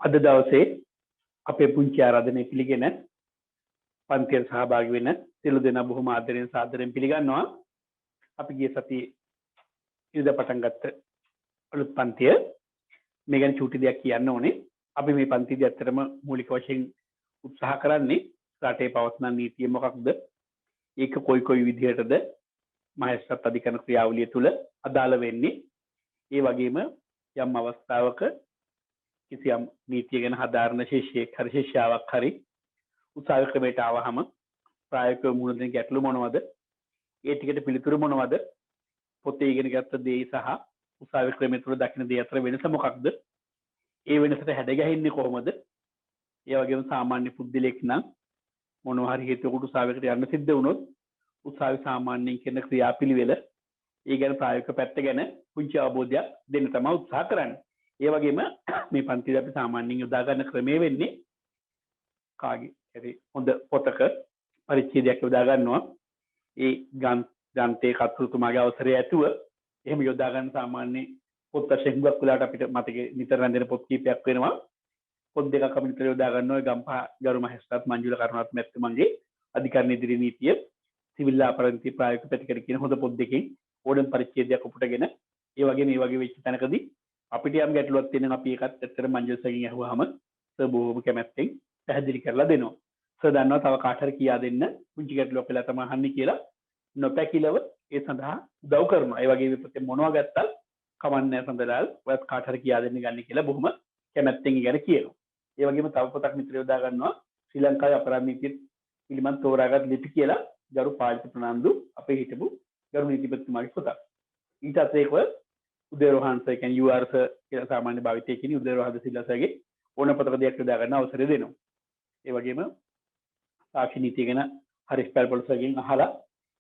අද දවසේ අපේ පුංචි ආරාධනය පිළිගෙන පන්තියට සහභාගී වෙන සියලු දෙනා බොහොම ආදරයෙන් සාදරයෙන් පිළිගන්නවා. අපි ගිය සතියේ ඉරිදා පටන් ගත්ත අලුත් පන්තිය මේ ගැන චූටි දෙයක් කියන්න ඕනේ. අපි මේ පන්තියේදී ඇත්තටම මූලික වශයෙන් උත්සාහ කරන්නේ රටේ පවත්වන නීතිය මොකක්ද? ඒක කොයි විදිහටද මහේස්ත්‍රාත් අධිකරණ ක්‍රියාවලිය තුළ අදාළ වෙන්නේ? ඒ වගේම යම් අවස්ථාවක කිසියම් නීතිය ගැන හදාරන ශිෂ්‍යයෙක් හරි ශිෂ්‍යාවක් හරි උසාවි ක්‍රමයට ආවහම ප්‍රායෝගිකව මුහුණ දෙන ගැටලු මොනවද? ඒ ටිකට පිළිතුරු මොනවද? පොතේ ඉගෙන ගත්ත දේ සහ උසාවි ක්‍රමය තුළ දකින්න දේ අතර වෙනස මොකක්ද? ඒ වෙනසට හැඩගැහෙන්නේ කොහොමද? ඒ වගේම සාමාන්‍ය පුද්ගලෙක් නම් මොනවා හරි හේතුවකට උසාවියකට යන්න සිද්ධ වුණොත් උසාවි සාමාන්‍යයෙන් කරන ක්‍රියාපිළිවෙල ඒ ගැන ප්‍රායෝගික පැත්ත ගැන පුංචි අවබෝධයක් දෙන්න තමයි උත්සාහ කරන්නේ. ඒ වගේම මේ පන්තියේ අපි සාමාන්‍යයෙන් යොදා ගන්න ක්‍රමය වෙන්නේ කාගේ හරි හොඳ පොතක පරිච්ඡේදයක් යොදා ගන්නවා. ඒ ග්‍රන්ථයේ කර්තෘතුමාගේ අවසරය ඇතුව එහෙම යොදා ගන්න සාමාන්‍ය පොත් වශයෙන් හුඟක් වෙලාවට අපිට මතකේ නිතර රැඳෙන පොත් කීපයක් වෙනවා. පොත් දෙකක් අපි නිතර යොදා ගන්නවා. ගම්පහ ගරු මහේස්ත්‍රාත් මංජුල කරුණාරත්න මැතිතුමන්ගේ අධිකරණ ඉදිරි නීතිය සිවිල් ආපරන්ති ප්‍රායෝගික ප්‍රතිකර කියන හොඳ පොත් දෙකෙන් ඕනම පරිච්ඡේදයක් උපුටගෙන ඒ වගේ මේ වගේ වෙච්ච තැනකදී අපිට යම් ගැටලුවක් තියෙනවා. අපි ඒකත් ඇත්තට මංජුල් සර්ගෙන් අහුවාම සර් බොහොම කැමැත්තෙන් පැහැදිලි කරලා දෙනවා. සර් දන්නවා තව කාට හරි කියා දෙන්න පුංචි ගැටලුවක් වෙලා තමයි අහන්නේ කියලා නොපැකිලව ඒ සඳහා උදව් කරනවා. ඒ වගේ විපතේ මොනවා ගත්තත් කමන්නේ සඳලාල් ඔයත් කාට හරි කියා දෙන්න ගන්න කියලා බොහොම කැමැත්තෙන් ඉගෙන කියනවා. ඒ වගේම තව පොතක් නිතර යොදා ගන්නවා ශ්‍රී ලංකාවේ අපරාධ නීතිය පිළිබඳ තෝරාගත් ලිපි කියලා ගරු පාලිත ප්‍රනාන්දු අපේ හිටපු ගරු නීතිපතිතුමාගේ පොතක්. ඊට අතේකව උදේරෝහන් සර් කියන්නේ UR සර් කියලා සාමාන්‍ය භාවිතයේ කියන උදේරෝහන් සිල්ලාසගේ ඕන පොතක දෙයක් යොදා ගන්න අවසරය දෙනවා. ඒ වගේම සාක්ෂි නීතිය ගැන හරිස් පැල්පොල්සගෙන් අහලා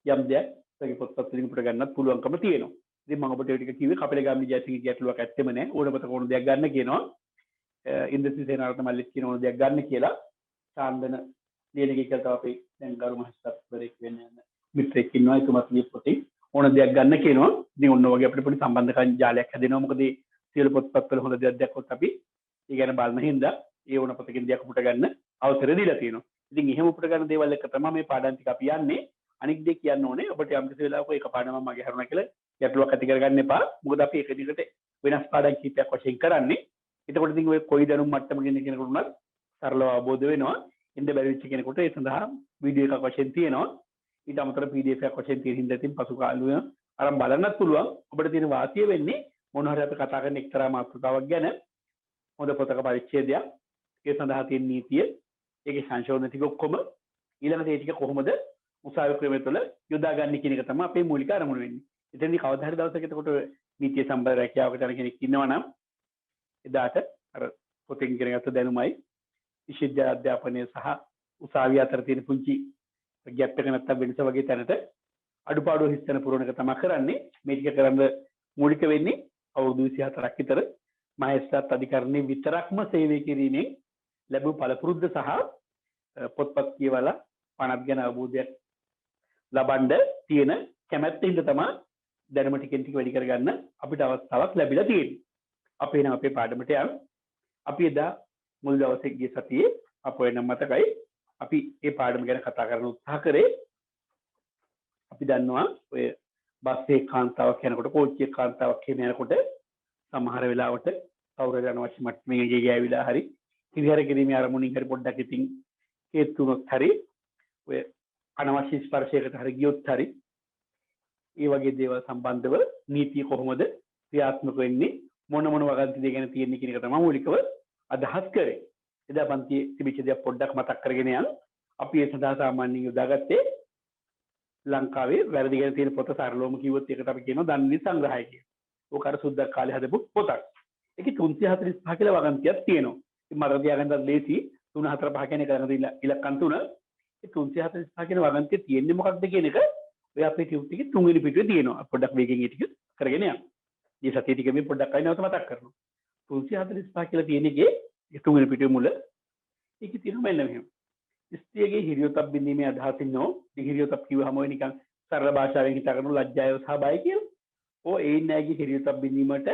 යම් දෙයක් සගේ පොත්පත් වලින් උපුට ගන්නත් පුළුවන්කම තියෙනවා. ඉතින් මම ඔබට ඒ ටික කිව්වේ කපිලගාමි ජයසිංහ ගැටලුවක් ඇත්තෙම නැහැ. ඕන පොතක ඕන දෙයක් ගන්න කියනවා. ඉන්ද්‍රසිංහ සේනාරත්න මල්ලිත් කියන ඕන දෙයක් ගන්න කියලා. සාන්දන ලියනගේ කියලා තව අපි දැන් ගරු මහේස්ත්‍රාත්වරයෙක් වෙන්න යන මිත්‍රෙක් ඉන්නවා. එතුමත් ලියපු පොතේ ඕන දෙයක් ගන්න කියනවා. ඉතින් ඔන්න වගේ අපිට පොඩි සම්බන්ධකම් ජාලයක් හැදෙනවා. මොකද මේ සියලු පොත්පත් වල හොඳ දෙයක් දැක්කොත් අපි ඒ ගැන බලන හින්දා ඒ ඕන පොතකින් දෙයක් උපුට ගන්න අවසරය දීලා තියෙනවා. ඉතින් එහෙම උපුට ගන්න දේවල් එක තමයි මේ පාඩම් ටික අපි යන්නේ. අනික් දෙයක් කියන්න ඕනේ ඔබට යම් කිසි වෙලාවක එක පාඩමක් මගේ හරුණා කියලා ගැටලුවක් ඇති කරගන්න එපා. මොකද අපි එක දිගට වෙනස් පාඩම් කීපයක් වශයෙන් කරන්නේ. එතකොට ඉතින් ඔය කොයි දැනුම් මට්ටමකින් කෙනෙකුට උනත් සරලව අවබෝධ වෙනවා. ඉන්න බැරි වෙච්ච කෙනෙකුට ඒ සඳහා වීඩියෝ එකක් වශයෙන් තියෙනවා. ඊට අමතරව PDF එකක් වශයෙන් තියෙන හින්දා ඉතින් පසු කාලුවේ අරන් බලන්නත් පුළුවන්. ඔබට තියෙන වාසිය වෙන්නේ මොන හරි අපි කතා කරන එක්තරා මාතෘකාවක් ගැන හොඳ පොතක පරිච්ඡේදයක් ඒ සඳහා තියෙන නීතිය ඒකේ සංශෝධන ටික ඔක්කොම ඊළඟට ඒ ටික කොහොමද උසාවි ක්‍රමය තුළ යොදා ගන්න කියන එක තමයි අපේ මූලික අරමුණ වෙන්නේ. එතෙන්දී කවදා හරි දවසක එතකොට නීතිය සම්බන්ධ රැකියාවකට යන කෙනෙක් ඉන්නවා නම් එදාට අර පොතෙන් ඉගෙන ගත්ත දැනුමයි විශ්වවිද්‍යාල අධ්‍යාපනය සහ උසාවිය අතර තියෙන පුංචි ගැප් එක නැත්තම් වෙනස වගේ තැනට අඩුපාඩු හිස්තන පුරවන එක තමයි කරන්නේ. මේ ටික කරන්න මූලික වෙන්නේ අවුරුදු 24ක් විතර මහේස්ත්‍රාත් අධිකරණයේ විතරක්ම සේවය කිරීමෙන් ලැබූ පළපුරුද්ද සහ පොත්පත් කියවලා පණක් ගැන අවබෝධයක් ලබන්න තියෙන කැමැත්තින්ද තමයි දැනුම ටිකෙන් ටික වැඩි කරගන්න අපිට අවස්ථාවක් ලැබිලා තියෙන්නේ. අපි එනම් අපේ පාඩමට යමු. අපි එදා මුල් දවසේ ගිය සතියේ අපෝ එනම් මතකයි අපි මේ පාඩම ගැන කතා කරන්න උත්සාහ කරේ. අපි දන්නවා ඔය බස් එකේ කාන්තාවක් යනකොට කෝච්චියේ කාන්තාවක් එහෙම යනකොට සමහර වෙලාවට කවුරුහරි අනවශ්‍ය මට්ටමේ ගෑවිලා හරි හිරිහැර කිරීමේ අරමුණින් හරි පොඩ්ඩක් ඉතින් හේතුනොත් හරි ඔය අනවශ්‍ය ස්පර්ශයකට හරි ගියොත් හරි ඒ වගේ දේවල් සම්බන්ධව නීතිය කොහොමද ක්‍රියාත්මක වෙන්නේ මොන වගන්ති දෙ ගැන තියෙන්නේ කියන එක තමයි මූලිකව අදහස් කරේ. එදා පන්තියේ තිබිච්ච දේක් පොඩ්ඩක් මතක් කරගෙන යන්න. අපි ඒ සඳහා සාමාන්‍යයෙන් යොදාගත්තේ ලංකාවේ වැරදි ගැන තියෙන පොත සරලවම කිව්වොත් ඒකට අපි කියනවා දන්නේ සංග්‍රහය කියලා. ඕක අර සුද්දක් කාලේ හදපු පොතක්. ඒකේ 345 කියලා වගන්තියක් තියෙනවා. ඉතින් මට තියාගන්නත් ලේසි 345 කියන එක ළඟදී ඉලක්කම් තුන. ඒ 345 කියන වගන්තිය තියෙන්නේ මොකක්ද කියන එක ඔය අපේ ටියුට් එකේ තුන්වෙනි පිටුවේ තියෙනවා. පොඩ්ඩක් වේගෙන් ඒ ටික කරගෙන යන්න. මේ සතිය ටික මේ පොඩ්ඩක් අයිනවත මතක් කරනවා. 345 කියලා තියෙන එකේ තුන්වෙනි පිටුවේ මුල ඒකේ තියෙනවා මෙන්න මෙහෙම. ස්ත්‍රියගේ හිරියොතප් බිඳීමේ අදහසින් නෝ හිරියොතප් කිව්වහම ඔය නිකන් සරල භාෂාවෙන් හිතා ගන්න ලැජ්ජාව සහ බය කියලා. ඒ නෑගේ හිරියොතප් බිඳීමට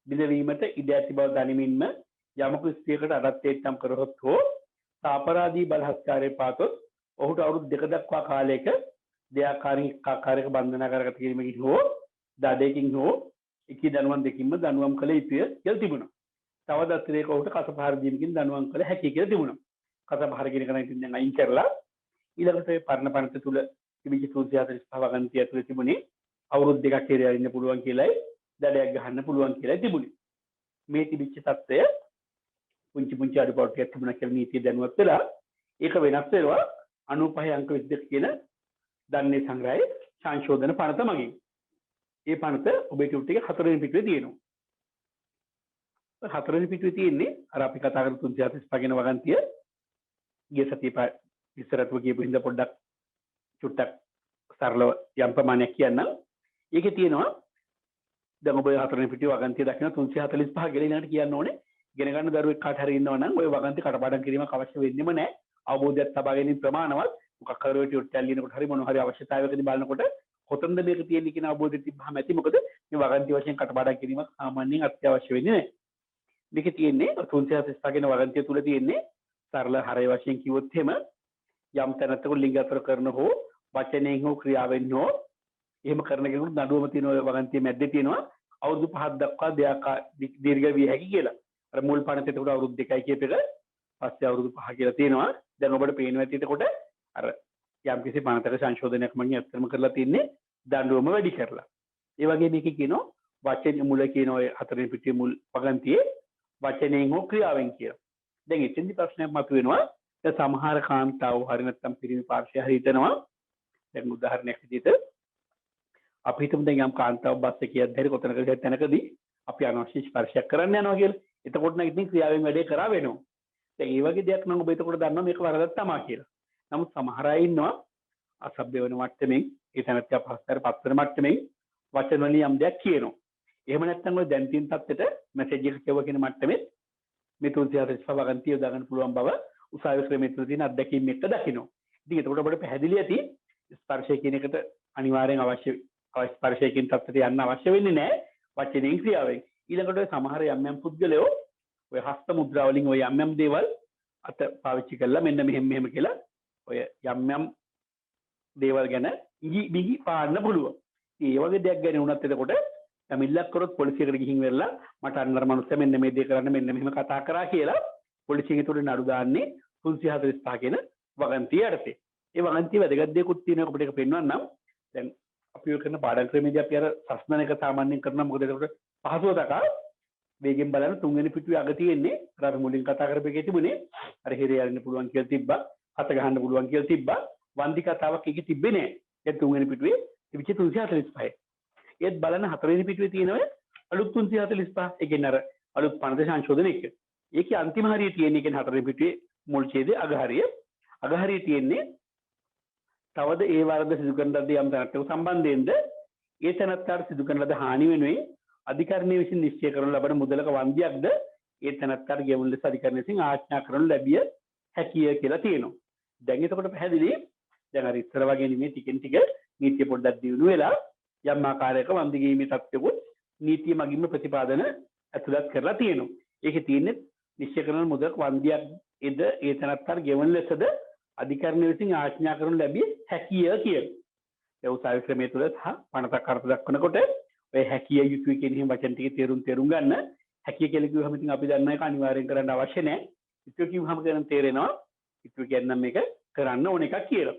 බිඳවීමට ඉඩ ඇති බව දැනීමෙන්ම යමක ස්ත්‍රියකට අදත්තේට්ටම් කරහොත් හෝ සාපරාධී බලහත්කාරයේ පාතොත් ඔහුට අවුරුදු 2 දක්වා කාලයක දෙයාකාරයක බන්ධනා කරගත කිරීමකින් හෝ දඩයකින් හෝ එකී දනුවම් දෙකින්ම දනුවම් කළ යුතුය කියලා තිබුණා. තවද අතිරේක ඔහුට කසපහර දීමකින් දනුවම් කළ හැකියි කියලා තිබුණා. කසපහර කියන එක නම් ඉතින් දැන් අයින් කරලා ඊළඟට ඒ පරණ පනත තුල තිබිච්ච 345 වගන්තිය ඇතුලේ තිබුණේ අවුරුදු 2ක් ඉරියා ඉන්න පුළුවන් කියලායි දඩයක් ගහන්න පුළුවන් කියලායි තිබුණේ. මේ තිබිච්ච தত্ত্বය පුංචි පුංචි අඩුපාඩුවක් තිබුණා කියලා නීතිය දැනුවත් වෙලා ඒක වෙනස් වෙනවා 95 අංක 22 කියන දන්නේ සංග්‍රහයේ සංශෝධන පනත මගින්. ඒ පනත ඔබේ ටියුට් එකේ 4 වෙනි පිටුවේ තියෙනවා. 4 වෙනි පිටුවේ තියෙන්නේ අර අපි කතා කරපු 345 කියන වගන්තිය ගිය සතියේ ඉස්සරහට කියපු හින්දා පොඩ්ඩක් චුට්ටක් සරලව යම් ප්‍රමාණයක් කියන්නම්. ඒකේ තියෙනවා දැන් ඔබ 4 වෙනි පිටුවේ වගන්තිය දකින්න 345 කියලා ඊළඟට කියන්න ඕනේ. ඉගෙන ගන්න දරුවෙක් කාට හරි ඉන්නවා නම් ওই වගන්ති කටපාඩම් කිරීමක් අවශ්‍ය වෙන්නේම නැහැ. අවබෝධයක් ලබා ගැනීම ප්‍රමාණවත්. මොකක් කර වේ ටියුට් එකක් ලියනකොට හරි මොන හරි අවශ්‍යතාවයකදී බලනකොට කොතනද මේක තියෙන්නේ කියන අවබෝධය තිබ්බහම ඇති. මොකද මේ වගන්ති වශයෙන් කටපාඩම් කිරීමක් සාමාන්‍යයෙන් අත්‍යවශ්‍ය වෙන්නේ නැහැ. මේක තියෙන්නේ 345 කියන වගන්තිය තුල තියෙන්නේ සරල හරය වශයෙන් කිව්වොත් එහෙම යම් තැනකට ලිංග අතර කරන හෝ වචනයෙන් හෝ ක්‍රියාවෙන් හෝ එහෙම කරන කෙනෙකුට නඩුවම තියෙන ඔය වගන්තිය මැද්දේ තියෙනවා අවුරුදු 5ක් දක්වා දීර්ඝ විය හැකි කියලා. අර මුල් පනතේ උඩ අවුරුදු 2යි කියප එක පස්සේ අවුරුදු 5 කියලා තියෙනවා. දැන් ඔබට පේනවා ඇති එතකොට අර යම් කිසි පනතක සංශෝධනයක් මගින් අත්තරම කරලා තින්නේ දඬුවම වැඩි කරලා. ඒ වගේ මේකේ කියනවා වචන මුල කියන ඔය 4 වෙනි පිටුවේ මුල් වගන්තියේ වචනයෙන් හෝ ක්‍රියාවෙන් කියලා. දැන් එතෙන්දි ප්‍රශ්නයක් මතුවෙනවා. දැන් සමහර කාන්තාවෝ හරි නැත්නම් පිරිමි පාර්ශ්වය හරි හිතනවා. දැන් උදාහරණයක් විදිහට අපි හිතමු දැන් යම් කාන්තාවක් බස් එකේ යද්දී කොතනකද තැනකදී අපි අනවශ්‍ය ස්පර්ශයක් කරන්න යනවා කියලා. එතකොට නම් ඉතින් ක්‍රියාවෙන් වැඩේ කරා වෙනවා. දැන් මේ වගේ දෙයක් නම් ඔබ එතකොට දන්නවා මේක වරදක් තමයි කියලා. නමුත් සමහර අය ඉන්නවා අසභ්‍ය වෙන මට්ටමින් ඒ තැනත් අපහසුතාවයට පත් වෙන මට්ටමින් වචන වලින් යම් දෙයක් කියනවා. එහෙම නැත්නම් ඔය දැන් තියෙන තත්ත්වෙට මැසේජ් එක කියව කියන මට්ටමේ මේ 345 වගන්තිය දාගන්න පුළුවන් බව උසාවි ක්‍රමයේ තුල තියෙන අත්දැකීම් එක්ක දකිනවා. ඉතින් එතකොට අපිට පැහැදිලි ඇති ස්පර්ශය කියන එකට අනිවාර්යෙන් අවශ්‍ය ස්පර්ශයකින් තත්ත්වයට යන්න අවශ්‍ය වෙන්නේ නැහැ වචනෙන් ක්‍රියාවෙන්. ඊළඟට ඔය සමහර යම් යම් පුද්ගලයෝ ඔය හස්ත මුද්‍රා වලින් ඔය යම් යම් දේවල් අත පාවිච්චි කරලා මෙන්න මෙහෙම කියලා ඔය යම් යම් දේවල් ගැන ඉඟි පාන්න පුළුවන්. ඉතින් ඒ වගේ දෙයක් ගැන උනත් එතකොට මිල්ලක් කරොත් පොලිසියකට ගිහින් වෙරලා මට අන්නර මනුස්සයා මෙන්න මේ දේ කරන්න මෙන්න මෙහෙම කතා කරා කියලා පොලිසියෙන් ඒතකොට නඩු දාන්නේ 345 කියන වගන්තිය යටතේ. ඒ වගන්තිය වැදගත් දෙයක්ත් තියෙනවා අපිට ඒක පෙන්වන්නම්. දැන් අපි ඔය කරන පාඩම් ක්‍රමයේදී අපි අර සස්නන එක සාමාන්‍යයෙන් කරනවා. මොකද ඒකට පහසුව දක්වා වේගෙන් බලන 3 වෙනි පිටුවේ අග තියෙන්නේ අර මුලින් කතා කරපු එකේ තිබුණේ අර හිරේ යන්න පුළුවන් කියලා තිබ්බා. හත ගහන්න පුළුවන් කියලා තිබ්බා. වන්දි කතාවක් එකේ තිබ්බේ නෑ. ඒ 3 වෙනි පිටුවේ තිබිච්ච 345. ඒත් බලන්න 4 වෙනි පිටුවේ තියෙනවා අලුත් 345. ඒ කියන්නේ අර අලුත් පනත සංශෝධන එක. ඒකේ අන්තිම හරිය තියෙන්නේ කියන්නේ 4 වෙනි පිටුවේ මුල් ඡේදයේ අග හරිය. අග හරිය තියෙන්නේ තවද ඒ වරද සිදු කරන ලද යම් තැනකට සම්බන්ධයෙන්ද ඒ තැනත්තාට සිදු කරන ලද හානි වෙනුවෙන් අධිකරණය විසින් නිශ්චය කරනු ලබන මුදලක වන්දියක්ද ඒ තැනත්තාට ගෙවුණු ලෙස අධිකරණය විසින් ආඥා කරනු ලැබිය හැකිය කියලා තියෙනවා. දැන් එතකොට පැහැදිලි දැන් අර ඉස්සර වගේ නෙමෙයි ටිකෙන් ටික නීතිය පොඩ්ඩක් දියුණු වෙලා යම් ආකාරයක වන්දි ගීමේ තත්ත්වෙකුත් නීතිය මගින්ම ප්‍රතිපාදන ඇතුළත් කරලා තියෙනවා. ඒකේ තියෙන්නේ නිශ්චය කරන මුදලක වන්දියක් එද ඒ තැනත්තාට ගෙවුණු ලෙසද අධිකරණය විසින් ආඥා කරනු ලැබිය හැකිය කියලා. ඒ උසාවි ක්‍රමයේ තුල සහ පනතක් අර්ථ දක්වනකොට ඔය හැකිය යුතුයි කියන එහෙම වචන ටික තේරුම් ගන්න. හැකිය කියලා කිව්වහම ඉතින් අපි දන්න එක අනිවාර්යෙන් කරන්න අවශ්‍ය නැහැ. ඉතින් කිව්වහම කරන් තේරෙනවා. ඉතින් කියන්නම් මේක කරන්න ඕන එකක් කියලා.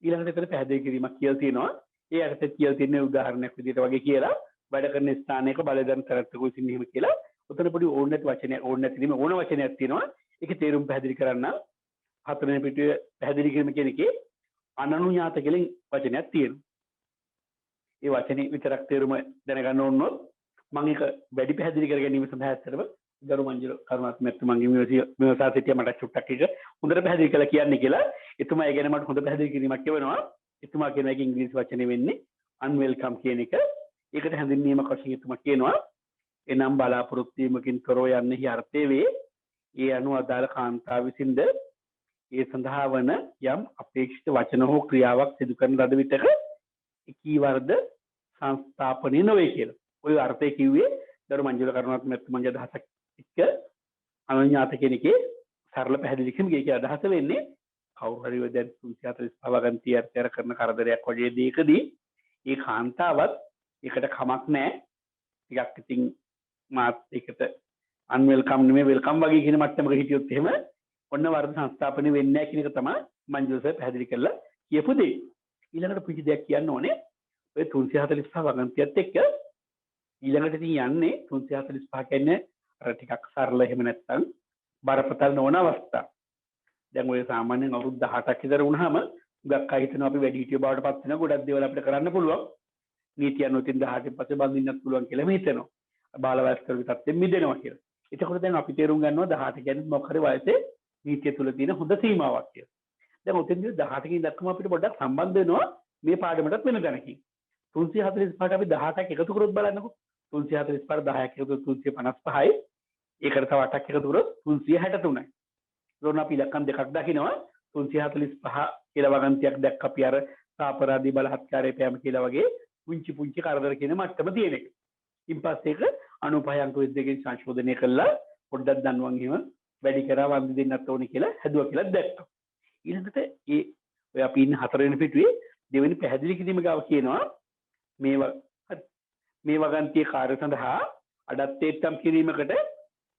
ඊළඟට ඒකට පැහැදිලි කිරීමක් කියලා තියෙනවා. ඒ අර්ථය කියලා තියෙන උදාහරණයක් විදිහට වගේ කියලා වැඩ කරන ස්ථානයක බලධාරී තරත්තකු විසින් එහෙම කියලා උතන පොඩි ඕන නැති වචනයක් ඕන නැති නෙමෙයි ඕන වචනයක් තියෙනවා. ඒකේ තේරුම් පැහැදිලි කරන්න 4 වෙනි පිටුවේ පැහැදිලි කිරීම කියන එකේ අනනුඥාත කියලා වචනයක් තියෙනවා. ඒ වචනේ විතරක් තේරුම දැනගන්න ඕනොත් මම ඒක වැඩි පැහැදිලි කර ගැනීම සඳහා ඇත්තටම ගරු මංජුල කරුණාත් මැතිතුමන්ගේ විමසා සිටියා මට චුට්ටක් එක හොඳට පැහැදිලි කරලා කියන්නේ කියලා. එතුමා ඒ ගැන මට හොඳ පැහැදිලි කිරීමක් කියවනවා. එතුමා කියන එක ඉංග්‍රීසි වචනේ වෙන්නේ unwelcome කියන එක. ඒකට හැඳින්වීමක් වශයෙන් එතුමා කියනවා එනම් බලාපොරොත්තු වීමකින් තොරව යන්නේ අර්ථය වේ. ඒ අනුව අදාළ කාන්තාව විසින්ද ඒ සඳහා වන යම් අපේක්ෂිත වචන හෝ ක්‍රියාවක් සිදු කරන ලද විටක එකී වර්ධ සංස්ථාපනය නොවේ කියලා. ඔය අර්ථය කිව්වේ දරු මංජුල කරුණාත් මැතිතුමන්ගේ අදහසක් එක්ක අනුඤ්ඤාත කෙනෙක්ගේ සරල පැහැදිලි කිරීමේ අදහස වෙන්නේ කවුරු හරි ඔය දැන් 345 වගන්තිය අර්ථය කරන කරදරයක් වගේ දෙයකදී ඒ කාන්තාවත් ඒකට කමක් නැහැ. ටිකක් ඉතින් මාත් ඒකට අන්වෙල්කම් නෙමෙයි වෙල්කම් වගේ කියන මට්ටමක හිටියොත් එහෙම ඔන්න වර්ධ සංස්ථාපනය වෙන්නේ නැහැ කියන එක තමයි මංජුල සර් පැහැදිලි කරලා කියපු දේ. ඊළඟට පුංචි දෙයක් කියන්න ඕනේ. ඔය 345 වගන්තියත් එක්ක ඊළඟට ඉතින් යන්නේ 345 කියන්නේ අර ටිකක් සරල එහෙම නැත්නම් බරපතල නොවන අවස්ථා. දැන් ඔය සාමාන්‍යයෙන් අවුරුදු 18ක් විතර වුණාම ගොඩක් අය හිතනවා අපි වැඩි හිටියෝ බවට පත් වෙනවා ගොඩක් දේවල් අපිට කරන්න පුළුවන්. නීතිය අනුව 18න් පස්සේ බඳින්නත් පුළුවන් කියලා හිතෙනවා. බාල වයස්කරු තත්ත්වෙන් මිදෙනවා කියලා. එතකොට දැන් අපි තේරුම් ගන්නවා 18 කියන්නේ මොකක් හරි වයසේ නීතිය තුල තියෙන හොඳ සීමාවක් කියලා. දැන් ඔතෙන්දී 18කින් දක්වම අපිට පොඩ්ඩක් සම්බන්ධ වෙනවා මේ පාඩමටත් වෙන තැනකින්. 345ට අපි 18ක් එකතු කරොත් බලන්නකෝ. 345 10ක් එකතු 355යි. ඒකට තව 8ක් එකතු කරොත් 363යි. ඒකෝන අපි ඉලක්කම් දෙකක් දකිනවා. 345 කියලා වගන්තියක් දැක්ක අපි අර සාපරාධී බලහත්කාරය පෑම කියලා වගේ පුංචි පුංචි කරදර කියන මට්ටම තියෙන එක. ඉන් පස්සේ ඒක 95 අංක විද්‍යාවෙන් සංශෝධනය කළා පොඩ්ඩක් දන්නවා එහෙම වැඩි කරා වන්දි දෙන්නත් ඕනේ කියලා හැදුවා කියලා දැක්කා. ඊළඟට ඔය අපි ඉන්න 4 වෙනි පිටුවේ දෙවෙනි පැහැදිලි කිරීම ගාව කියනවා මේ වගන්තියේ කාර්ය සඳහා අඩත්තේට්ටම් කිරීමකට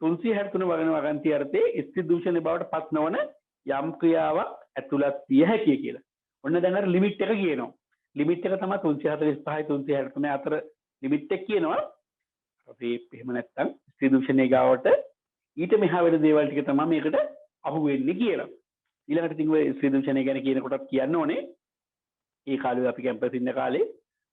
363 වගන්තිය අර්ථයේ ස්ත්‍රී දූෂණය බවට පත් නොවන යම් ක්‍රියාවක් ඇතුළත් විය හැකිය කියලා. ඔන්න දැන් අර ලිමිට් එක කියනවා. ලිමිට් එක තමයි 345යි 363 අතර ලිමිට් එක කියනවා. අපි එහෙම නැත්නම් ස්ත්‍රී දූෂණයේ ගාවට ඊට මෙහා වෙන දේවල් ටික තමයි මේකට අහු වෙන්නේ කියලා. ඊළඟට ඉතින් ඔය ස්ත්‍රී දූෂණය ගැන කියනකොටත් කියන්න ඕනේ. ඒ කාලේ අපි කැම්පස් ඉන්න කාලේ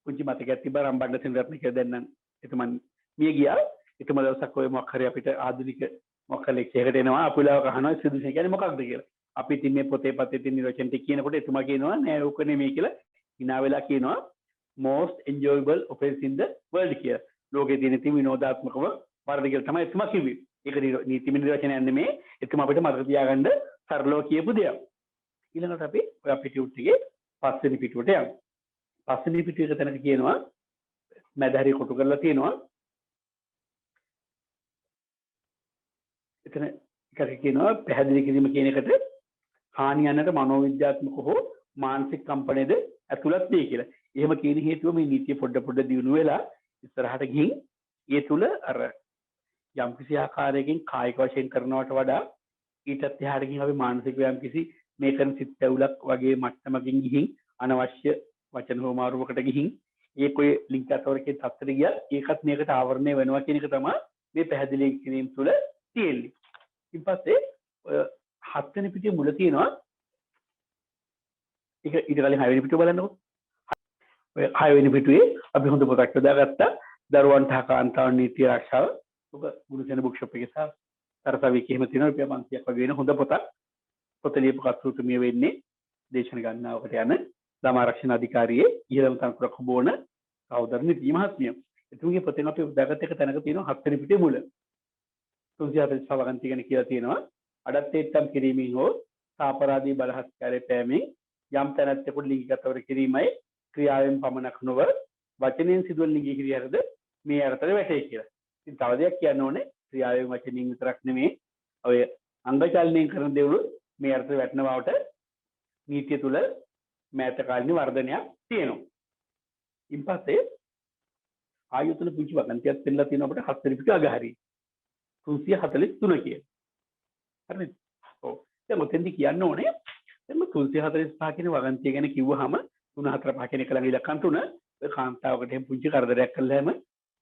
පුංචි මතකයක් තිබ්බා රම්බණ්ඩ සෙනරත්න කියලා දැන් නම් එතුමන් මිය ගියා. එතුම දවසක් ඔය මොකක් හරි අපිට ආධුනික මොකක් හරි ලෙක්චර් එකකට එනවා අපි ලාව කහනවා ස්ත්‍රී දූෂණය කියන්නේ මොකක්ද කියලා. අපි ඉතින් මේ පොතේ පතේ තියෙන නිර්වචන ටික කියනකොට එතුමා කියනවා නෑ ඕක නෙමෙයි කියලා hina වෙලා කියනවා most enjoyable offense in the world කියලා. ලෝකේ තියෙන ඉතින් විනෝදාත්මකව වරද කියලා තමයි එතුමා කිව්වේ. ඒක නීතිමය නිර්වචනයක් නෙමෙයි. එතුමා අපිට මතක තියාගන්න සරලව කියපු දෙයක්. ඊළඟට අපි ඔය අපේ ටියුට් එකේ පස්වෙනි පිටුවට යමු. පස්වෙනි පිටුවේ තැනක කියනවා මැද හරිය කොටු කරලා තියෙනවා. එතන එකක කියනවා පැහැදිලි කිරීම කියන එකට හානි යන්නට මනෝවිද්‍යාත්මක හෝ මානසික කම්පණයද ඇතුළත් වෙයි කියලා. එහෙම කියන හේතුව මේ නීතිය පොඩ දියුණු වෙලා ඉස්සරහට ගිහින් ඒ තුල අර යම් කිසි ආකාරයකින් කායික වශයෙන් කරනවට වඩා ඊටත් එහාට ගිහින් අපි මානසික යම් කිසි මේ කරන සිත් ඇවුලක් වගේ මට්ටමකින් ගිහින් අනවශ්‍ය වචන හොමාරුවකට ගිහින් ඒක ඔය ලින්ක් අතවරකේ තත්තර ගියත් ඒකත් මේකට ආවරණය වෙනවා කියන එක තමයි මේ පැහැදිලි කිරීම තුළ තියෙන්නේ. ඊට පස්සේ ඔය 7 වෙනි පිටුවේ මුල තියෙනවා ඒක ඊට කලින් 6 වෙනි පිටුව බලන්නකො. ඔය 6 වෙනි පිටුවේ අපි හොඳ පොතක් යොදාගත්තා. දරුවන්ට හා කාන්තාවන් නීතිය ආරක්ෂාව. ඔබ ගුරුසේන බුක් ෂොප් එකේ සහ තරසාවික එහෙම තියෙනවා රුපියල් 500ක් වගේ වෙන හොඳ පොතක්. පොත ලියපු කතුරුතුමිය වෙන්නේ දේශන ගණනාවකට යන ළම ආරක්ෂණ අධිකාරියේ ඉහළම තනතුරක් හොබවන සහෝදරනි නිති මහත්මිය. එතුමියගේ පොතෙන් අපි උදාගත් එක තැනක තියෙනවා 7 වෙනි පිටුවේ මුල. 345 වගන්ති ගැන කියලා තියෙනවා. අඩත්තේට්ටම් කිරීමෙන් හෝ සාපරාධී බලහත්කාරය පෑමෙන් යම් තැනැත්තෙකුට ලිංගිකත්වර කිරීමයි ක්‍රියාවෙන් පමණක් නොව වචනයෙන් සිදුවන ලිංගික ක්‍රියාවද මේ අර්ථය වැටේ කියලා. ඉතින් තව දෙයක් කියන්න ඕනේ ක්‍රියාවෙන් වචනයෙන් විතරක් නෙමෙයි ඔය අංග චලනයෙන් කරන දේවල් මේ අර්ථය වැටෙන බවට නීතිය තුල මෑත කාලින වර්ධනයක් තියෙනවා. ඉන් පස්සේ ආයතන පුංචි වගන්තියක් දෙන්නලා තියෙනවා අපිට 7 වෙනි පිටුව අගහරිය 343 කියන. හරිද? ඔව්. දැන් මොතෙන්දි කියන්න ඕනේ දැන් 345 කියන වගන්තිය ගැන කිව්වහම 345 කියන එක ළඟ ඉලක්කම් තුන ඔය කාන්තාවකට එහෙම පුංචි කරදරයක් කළාම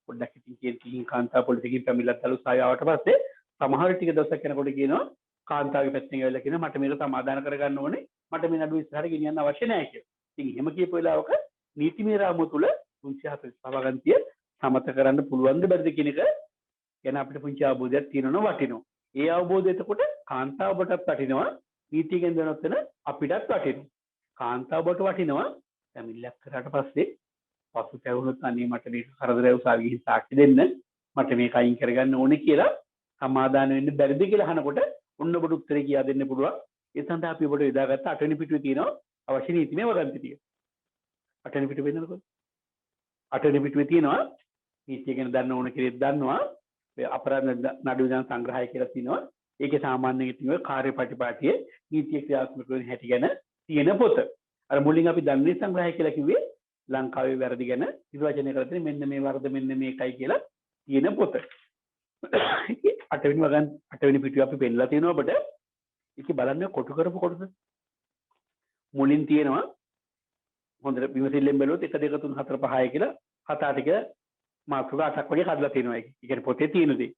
පොඩ්ඩක් ඉතින් කියන කාන්තාව පොලිසියකින් පැමිණිලත් අලුත් සාය ආවට පස්සේ සමහර ටික දවසක් යනකොට කියනවා කාන්තාවගේ පැත්තෙන් ඇවිල්ලා කියනවා මට මේක සමාදාන කරගන්න ඕනේ මට මේ නඩුව ඉස්සරහට ගෙනියන්න අවශ්‍ය නැහැ කියලා. ඉතින් එහෙම කියපු වෙලාවක නීතිමය රාමුව තුල 345 වගන්තිය සමත කරන්න පුළුවන්ද බැරිද කියන එක ගැන අපිට පුංචි අවබෝධයක් තියෙනවා වටිනවා. ඒ අවබෝධය එතකොට කාන්තාවටත් වටිනවා නීතියෙන් දැනවත් වෙන අපිටත් වටිනවා. කාන්තාවට වටිනවා පැමිණිල්ලක් කරාට පස්සේ පසුතැවුනොත් අනේ මට මේක කරදරය උසාවි ගිහින් සාක්ෂි දෙන්න මට මේක අයින් කරගන්න ඕනේ කියලා සමාදාන වෙන්න බැරිද කියලා අහනකොට ඔන්න ඔබට උත්තරේ කියා දෙන්න පුළුවන්. ඒ සඳහා අපි ඔබට යොදාගත්ත 8 වෙනි පිටුවේ තියෙනවා අවශ්‍ය නීතිමය වගන්ති ටික. 8 වෙනි පිටුවේ වෙනකොට 8 වෙනි පිටුවේ තියෙනවා නීතිය ගැන දන්න ඕන කෙනෙක් දන්නවා අපරාධ නඩු විධාන සංග්‍රහය කියලා තියෙනවා ඒකේ සාමාන්‍යයෙන් ඉතින් ඔය කාර්යපටිපාටියේ නීතිය ක්‍රියාත්මක වෙන හැටි ගැන තියෙන පොත. අර මුලින් අපි ධර්ම සංග්‍රහය කියලා කිව්වේ ලංකාවේ වැරදි ගැන නිර්වචනය කරලා තියෙන මෙන්න මේ වරද මෙන්න මේකයි කියලා තියෙන පොත. අටවෙනි පිටුවේ අපි පෙන්නලා තියෙනවා ඔබට. ඒකේ බලන්න කොටු කරපු කොටස. මුලින් තියෙනවා හොඳට විමසිල්ලෙන් බැලුවොත් 1 2 3 4 5 කියලා 7 8 කියලා මාතෘකා 8ක් වගේ හදලා තියෙනවා ඒක. ඒ කියන්නේ පොතේ තියෙන දේ.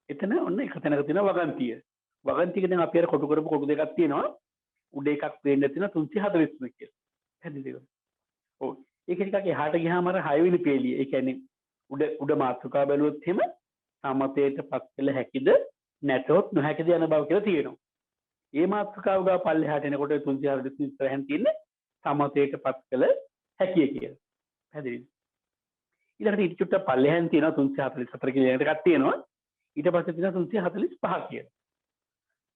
එතන ඔන්න එක තැනක තියෙනවා වගන්තිය. වගන්තියක දැන් අපි අර කොටු කරපු කොටු දෙකක් තියෙනවා. උඩ එකක් පේන්න තියෙනවා 343 කියලා. පැහැදිලිද? ඔව්. ඒක ටිකක් එහාට ගියාම අර 6 වෙනි පේළිය. ඒ කියන්නේ උඩ මාතෘකාව බැලුවොත් එහෙම සමතේට පත් කළ හැකිද නැතොත් නොහැකිද යන බව කියලා තියෙනවා. මේ මාතෘකාව ගාව පල්ලෙහාට එනකොට 343 ඉස්සරහින් තියෙන්නේ සමතේට පත් කළ හැකිය කියලා. පැහැදිලිද? ඊළඟට ඊට චුට්ටක් පල්ලෙහාන් තියෙනවා 344 කියලා එකක් තියෙනවා. ඊට පස්සේ තියෙනවා 345 කියලා.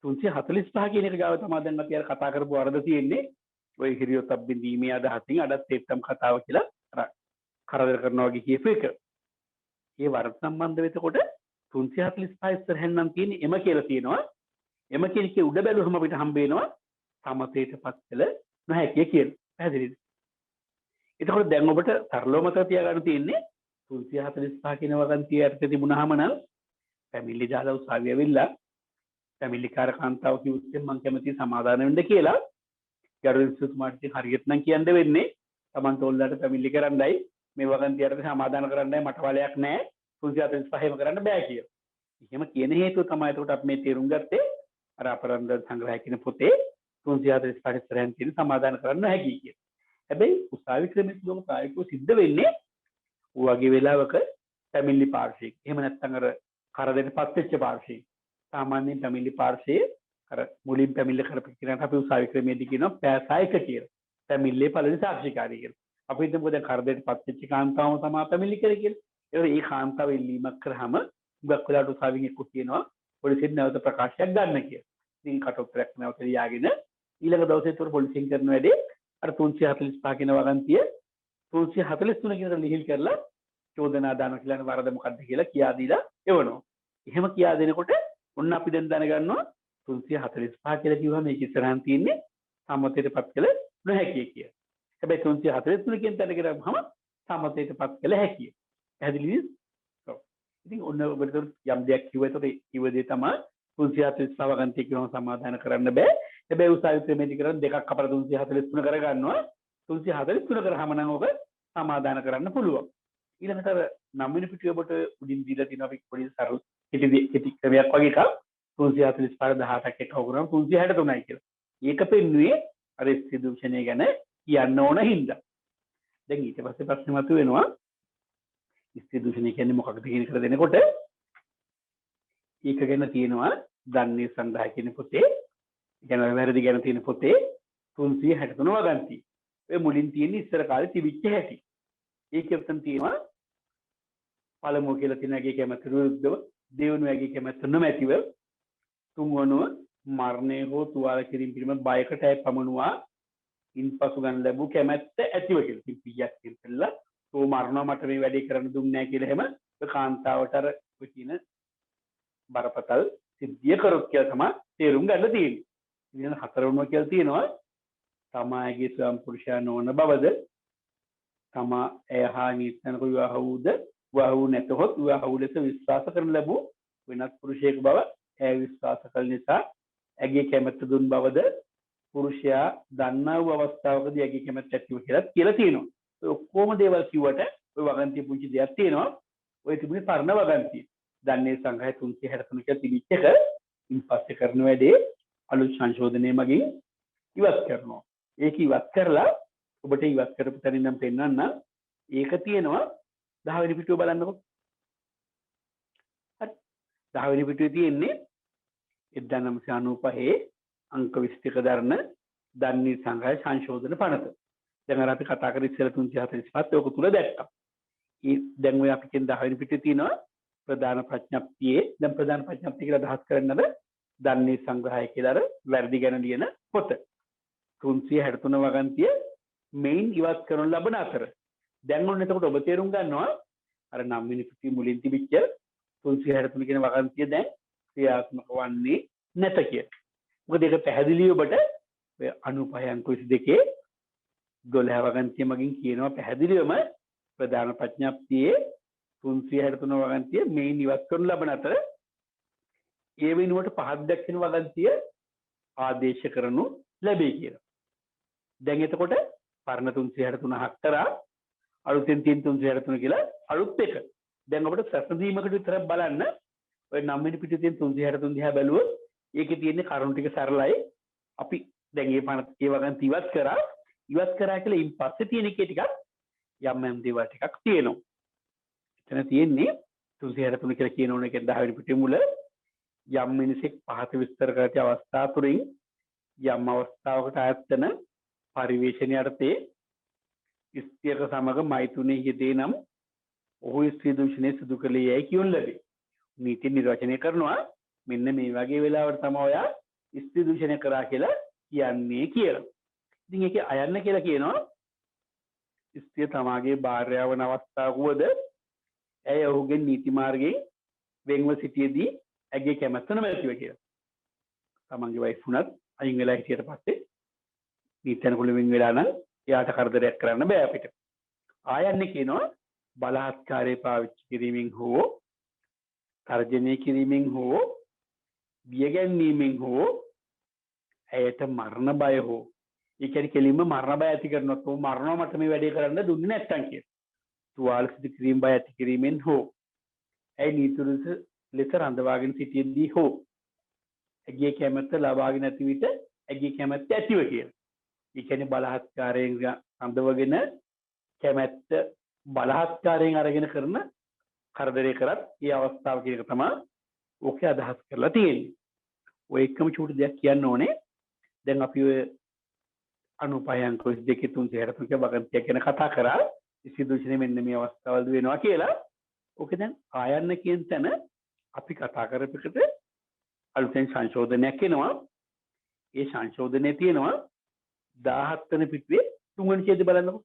345 කියන එක ගාව තමයි දැන් අපි අර කතා කරපු වරද තියෙන්නේ. ඔය හිරියොත් අබ්බින්දීමේ අදහසින් අඩත් එක්කම් කතාව කියලා අර කරදර කරනවා වගේ කියපු එක. මේ වරද සම්බන්ධ වෙතකොට 345 ඉස්සරහෙන් නම් තියෙන්නේ එම කියලා තියෙනවා. එම කියන එකේ උඩ බැලුවම අපිට හම්බ වෙනවා සමතේටපත් කළ නොහැකිය කියලා. පැහැදිලිද? එතකොට දැන් ඔබට සරලව මතක තියාගන්න තියෙන්නේ 345 කියන වගන්තිය අර්ථය තිබුණාම නම් ෆැමිලි දාලා උසාවිය වෙilla ෆැමිලි කාර්යකාන්තාව කිව්වොත් මම කැමතියි සමාදාන වෙන්න කියලා. ගරුතුමාට හරියට නම් කියන්න වෙන්නේ Taman තෝල්ලාට ෆැමිලි කරන්නයි මේ වගන්තියට සමාදාන කරන්නයි මට බලයක් නැහැ 345ම කරන්න බෑ කියලා. එහෙම කියන හේතුව තමයි එතකොට අපි මේ තේරුම් ගත්තේ අර අපරන්ද සංග්‍රහය කියන පොතේ 345 ඉස්සරහින් තියෙන සමාදාන කරන්න හැකි කියලා. හැබැයි උසාවි ක්‍රමයේ දුක ප්‍රායෝගිකව සිද්ධ වෙන්නේ වගේ වෙලාවක ෆැමිලි පාර්ශ්වයක. එහෙම නැත්නම් අර කරදරයටපත් වෙච්ච පාර්ශ්වයක. සාමාන්‍යයෙන් ෆැමිලි පාර්ශ්වයේ අර මුලින් ෆැමිලි කරපු කෙනාට අපි උසාවි ක්‍රමයේදී කියනවා පෑසායක කියලා. ෆැමිලියේ පළවෙනි සාක්ෂිකාරී කියලා. අපි හිතමු දැන් කරදරයටපත් වෙච්ච කාන්තාවම තමයි ෆැමිලි කරේ කියලා. ඒ කාන්තාව ඉල්ලීමක් කරාම ගොඩක් වෙලාවට උසාවියෙන් එක්ක කියනවා පොලිසියෙන් නැවත ප්‍රකාශයක් ගන්න කියලා. ඉතින් කට උත්තරයක් නැවත ලියාගෙන ඊළඟ දවසේ උතර පොලිසියෙන් කරන වැඩේ අර 345 කියන වගන්තිය 343 කියන ලිහිල් කරලා චෝදනා දානවා කියලා වරද මොකද්ද කියලා කියා දීලා එවනවා. එහෙම කියා දෙනකොට ඔන්න අපි දැන් දැනගන්නවා 345 කියලා කිව්වම මේක ඉස්සරහන් තියෙන්නේ සමතේටපත් කළ නොහැකිය කියලා. හැබැයි 343 කියන තැන කරාම සමතේටපත් කළ හැකිය. පැහැදිලිද? ඔව්. ඉතින් ඔන්න ඔබට යම් දෙයක් කිව්වොත් කිව්ව දේ තමයි 345 වගන්තිය කියවම සමාදාන කරන්න බෑ. හැබැයි උසාවි ක්‍රමයේදී කරන් දෙකක් අපර 343 කරගන්නවා. 343 කරාම නම් ඔබ සමාදාන කරන්න පුළුවන්. ඊළඟට අර 9 වෙනි පිටුවේ ඔබට උඩින් දීලා තියෙන අපි පොඩි සරල කෙටි ක්‍රමයක් වගේ එකක් 345 18ක් එක වගුණාම 363යි කියලා. ඒක පෙන්නුවේ අර ස්ත්‍රී දූෂණය ගැන කියන්න ඕන හින්දා. දැන් ඊට පස්සේ ප්‍රශ්න මතුවෙනවා ස්ත්‍රී දූෂණය කියන්නේ මොකක්ද කියන එක දෙනකොට ඒක ගැන තියෙනවා ධන්නේ සංග්‍රහය කියන පොතේ ගැන වැරදි ගැන තියෙන පොතේ 363 වගන්තිය. ඔය මුලින් තියෙන ඉස්සර කාලේ තිබිච්ච හැටි. ඒකෙන් තියෙනවා පළමුව කියලා තියෙන එකේ කැමැත්ත විරුද්ධව දෙවෙනුවගේ කැමැත්ත නොමැතිව තුන්වනුව මරණය හෝ තුවාල කිරීම පිළිබඳ බයකට පමුණුවා ඉන්පසු ගන්න ලැබූ කැමැත්ත ඇතිව කියලා. ඉතින් පියක් කියලා තෝ මරණව මට මේ වැඩේ කරන්න දුන්නේ නැහැ කියලා හැම කාන්තාවට අර කියන බරපතල සිද්ධිය කරොත් කියලා තමයි තේරුම් ගන්න තියෙන්නේ. ඉතින් හතරවෙනුව කියලා තියෙනවා තමාගේ ස්වයං පුරුෂයා නොවන බවද තමා එහා නිස්සනක විවාහ වූද විවාහ වූ නැතහොත් විවාහ වූ ලෙස විශ්වාස කරන ලැබූ වෙනත් පුරුෂයෙකු බව ඇය විශ්වාස කළ නිසා ඇගේ කැමැත්ත දුන් බවද පුරුෂයා දන්නා වූ අවස්ථාවකදී ඇගේ කැමැත්ත ඇතිව කියලා තියෙනවා. ඔය ඔක්කොම දේවල් කිව්වට ඔය වගන්තිය පුංචි දෙයක් තියෙනවා. ඔය තිබුණේ පරණ වගන්තිය. ධන්නේ සංග්‍රහය 363 කියලා තිබිච්ච එක ඉන්පස්සේ කරන වැඩේ අලුත් සංශෝධනයේ මගින් ඉවත් කරනවා. ඒක ඉවත් කරලා ඔබට ඉවත් කරපු තැනින් නම් පෙන්වන්න ඒක තියෙනවා 10 වෙනි පිටුව බලන්නකො. හරි 10 වෙනි පිටුවේ තියෙන්නේ 1995 අංක 21 දරන ධන්නේ සංග්‍රහය සංශෝධන පනත. දැන් අර අපි කතා කරේ ඉස්සෙල්ලා 345 ඔක තුල දැක්කා. දැන් ඔය අපි කියන 10 වෙනි පිටුවේ තියෙනවා ප්‍රධාන ප්‍රඥප්තියේ දැන් ප්‍රධාන ප්‍රඥප්තිය කියලා අදහස් කරන්නද ධන්නේ සංග්‍රහය කියලා අර වැරදි ගැන ලියන පොත 363 වගන්තිය මේන් ඉවත් කරන ලබන අතර දැන් ඔන්න එතකොට ඔබ තේරුම් ගන්නවා අර 9 වෙනි පිටුවේ මුලින් තිබිච්ච 363 කියන වගන්තිය දැන් ක්‍රියාත්මක වන්නේ නැත කිය. මොකද ඒක පැහැදිලිව ඔබට ඔය 95 අංක 22 12 වගන්තිය මගින් කියනවා පැහැදිලිවම ප්‍රධාන ප්‍රඥප්තියේ 363 වගන්තිය මේ නිවත් කරනු ලබන අතර ඒ වෙනුවට පහක් දක්වන වගන්තිය ආදේශ කරනු ලැබේ කියලා. දැන් එතකොට පරණ 363 කරා අලුතෙන් තියෙන 363 කියලා අලුත් එක. දැන් අපිට ප්‍රශ්න දීමකට විතරක් බලන්න ඔය 9 වෙනි පිටුවේ තියෙන 363 දිහා බැලුවොත් ඒකේ තියෙන කරුණු ටික සරලයි. අපි දැන් ඒ වගන්ති ඉවත් කරා කියලා ඉන් පස්සේ තියෙන එකේ ටිකක් යම් දේවල් ටිකක් තියෙනවා. එතන තියෙන්නේ 363 කියලා කියන ඕන එකේ 10 වෙනි පිටුවේ මුල යම් මිනිසෙක් පහත විස්තර කරති අවස්ථා තුරින් යම් අවස්ථාවකට ආයතන පරිවේශණය යටතේ ස්ත්‍රියක සමග මෛතුනේ යෙදේ නම් ඔහු ස්ත්‍රී දූෂණය සිදු කළේ යයි කියුන් ලැබේ. නීති නිර්වචනය කරනවා මෙන්න මේ වගේ වෙලාවට තමයි ඔයා ස්ත්‍රී දූෂණය කරා කියලා කියන්නේ කියලා. ඉතින් ඒකේ අයන්න කියලා කියනවා ස්ත්‍රිය තමාගේ භාර්යාව වන අවස්ථාවක වුවද ඇය ඔහුගෙන් නීති මාර්ගයෙන් වෙන්ව සිටියේදී ඇගේ කැමැත්ත නොමැතිව කියලා. තමන්ගේ වයිෆ් වුණත් අයින් වෙලා හිටියට පස්සේ නීති අනුකූල වෙන් වෙලා නම් එයාට කරදරයක් කරන්න බෑ අපිට. ආයන්නේ කියනවා බලහත්කාරය පාවිච්චි කිරීමෙන් හෝ තර්ජනය කිරීමෙන් හෝ බියගැන්වීමෙන් හෝ ඇයට මරණ බය හෝ ඒ කියන්නේ කෙලින්ම මරණ බය ඇති කරනොත් ඔහු මරණව මට මේ වැඩේ කරන්න දුන්නේ නැත්තම් කියන. තුවාල සිදු කිරීම බය ඇති කිරීමෙන් හෝ ඇයි නීතිරුස ලෙස රඳවාගෙන සිටියේදී හෝ ඇගේ කැමැත්ත ලබාගෙන නැති විට ඇගේ කැමැත්ත ඇතිව කියන. ඒ කියන්නේ බලහත්කාරයෙන් රඳවගෙන කැමැත්ත බලහත්කාරයෙන් අරගෙන කරන කරදරේ කරත් මේ අවස්ථාව කියන එක තමයි ඔකේ අදහස් කරලා තියෙන්නේ. ඔය එකම චූටි දෙයක් කියන්න ඕනේ. දැන් අපි ඔය 95 අංක 22 363 වගන්තිය ගැන කතා කරා. ස්ත්‍රී දූෂණය මෙන්න මේ අවස්ථාවලදී වෙනවා කියලා. ඕක දැන් ආයන්න කියන තැන අපි කතා කරපෙකට අලුතෙන් සංශෝධනයක් එනවා. ඒ සංශෝධනයේ තියෙනවා 17 වෙනි පිටුවේ 3 වෙනි ඡේදය බලන්නකො.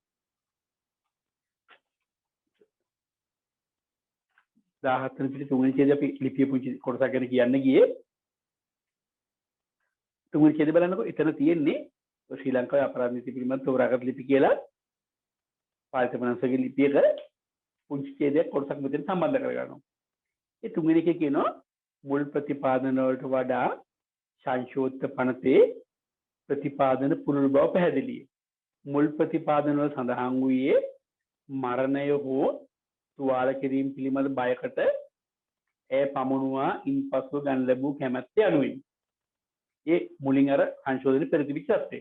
17 වෙනි පිටුවේ 3 වෙනි ඡේදය අපි ලිපිය පුංචි කොටසක් ගැන කියන්න ගියේ. 3 වෙනි ඡේදය බලන්නකො. එතන තියෙන්නේ ශ්‍රී ලංකාවේ අපරාධ නීති පිළිබඳ තෝරාගත් ලිපි කියලා පාලිත මනසගේ ලිපියක පුංචි ඡේදයක් කොටසක් මෙතන සම්බන්ධ කරගන්නවා. ඒ 3 වෙනි එකේ කියනවා මුල් ප්‍රතිපාදන වලට වඩා සංශෝධිත පනතේ ප්‍රතිපාදන පුළුල් බව පැහැදිලිය. මුල් ප්‍රතිපාදන වල සඳහන් වූයේ මරණය හෝ තුවාල කිරීම පිළිබඳ බයකට ඇය පමුණුවා ඉන්පසුව ගන්න ලැබූ කැමැත්ත යනුවෙන්. ඒ මුලින් අර සංශෝධනයේ පෙරදිවිච්ච තත්ත්වය.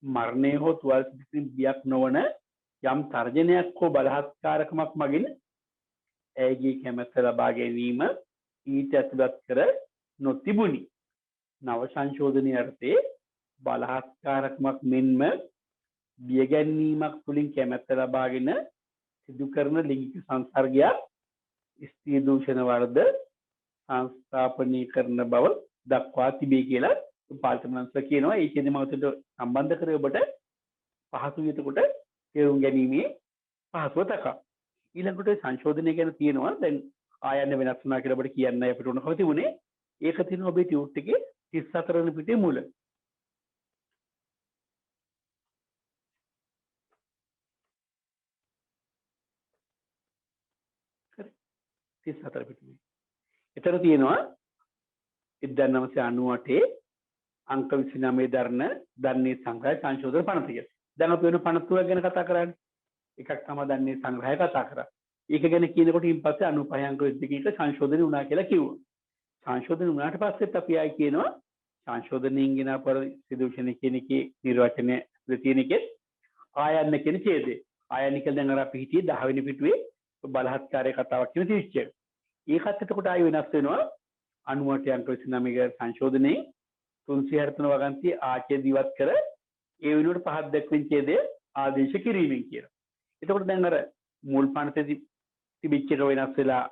මරණය හෝ තුවාල කිරීම බියක් නොවන යම් තර්ජනයක් හෝ බලහත්කාරකමක් මගින් ඇයගේ කැමැත්ත ලබා ගැනීම ඊට ඇතුළත් කර නොතිබුණි. නව සංශෝධනයේ අර්ථයේ බලහත්කාරකමක් මෙන්ම බියගැන්වීමක් තුළින් කැමැත්ත ලබාගෙන සිදු කරන ලිංගික සංසර්ගයක් ස්ත්‍රී දූෂණ වර්ධ සංස්ථාපනය කරන බව දක්වා තිබේ කියලා පාලිත මනස කියනවා. ඒ කියන්නේ මම උදේට සම්බන්ධ කරේ ඔබට පහසු විදිහට තේරුම් ගැනීමේ පහසුව තකා. ඊළඟට සංශෝධනය ගැන තියෙනවා. දැන් ආයන්න වෙනස් වුණා කියලා ඔබට කියන්න අපිට උනකව තිබුණේ. ඒක තියෙනවා ඔබේ ටියුට් එකේ 34 වෙනි පිටේ මුල. හරි. 34 පිටුවේ. එතන තියෙනවා 1998 අංක 29 දරන දන්නේ සංග්‍රහය සංශෝධන පනත. දැන් අපි වෙන පනත තුනක් ගැන කතා කරන්නේ. එකක් තමයි දන්නේ සංග්‍රහය කතා කරා. ඒක ගැන කියනකොට ඊට පස්සේ 95 අංක 22 සංශෝධනය වුණා කියලා කිව්වා. සංශෝධනය වුණාට පස්සෙත් අපි ආයි කියනවා සංශෝධනයෙන් ගෙන පර සිදුවන කියන එකේ නිර්වචනය තියෙන එකේ ආයන්න කියන ඡේදය. ආයන්න කියලා දැන් අර අපි හිටියේ 10 වෙනි පිටුවේ බලහත්කාරයේ කතාවක් කියන තිරිච්චය. ඒකත් එතකොට ආයි වෙනස් වෙනවා 98 අංක 29 සංශෝධනයේ 363 වගන්තියේ ආචේද ඉවත් කර ඒ වෙනුවට පහක් දක්වන ඡේදය ආදේශ කිරීමෙන් කියලා. එතකොට දැන් අර මුල් පනතේදී තිබිච්ච එක වෙනස් වෙලා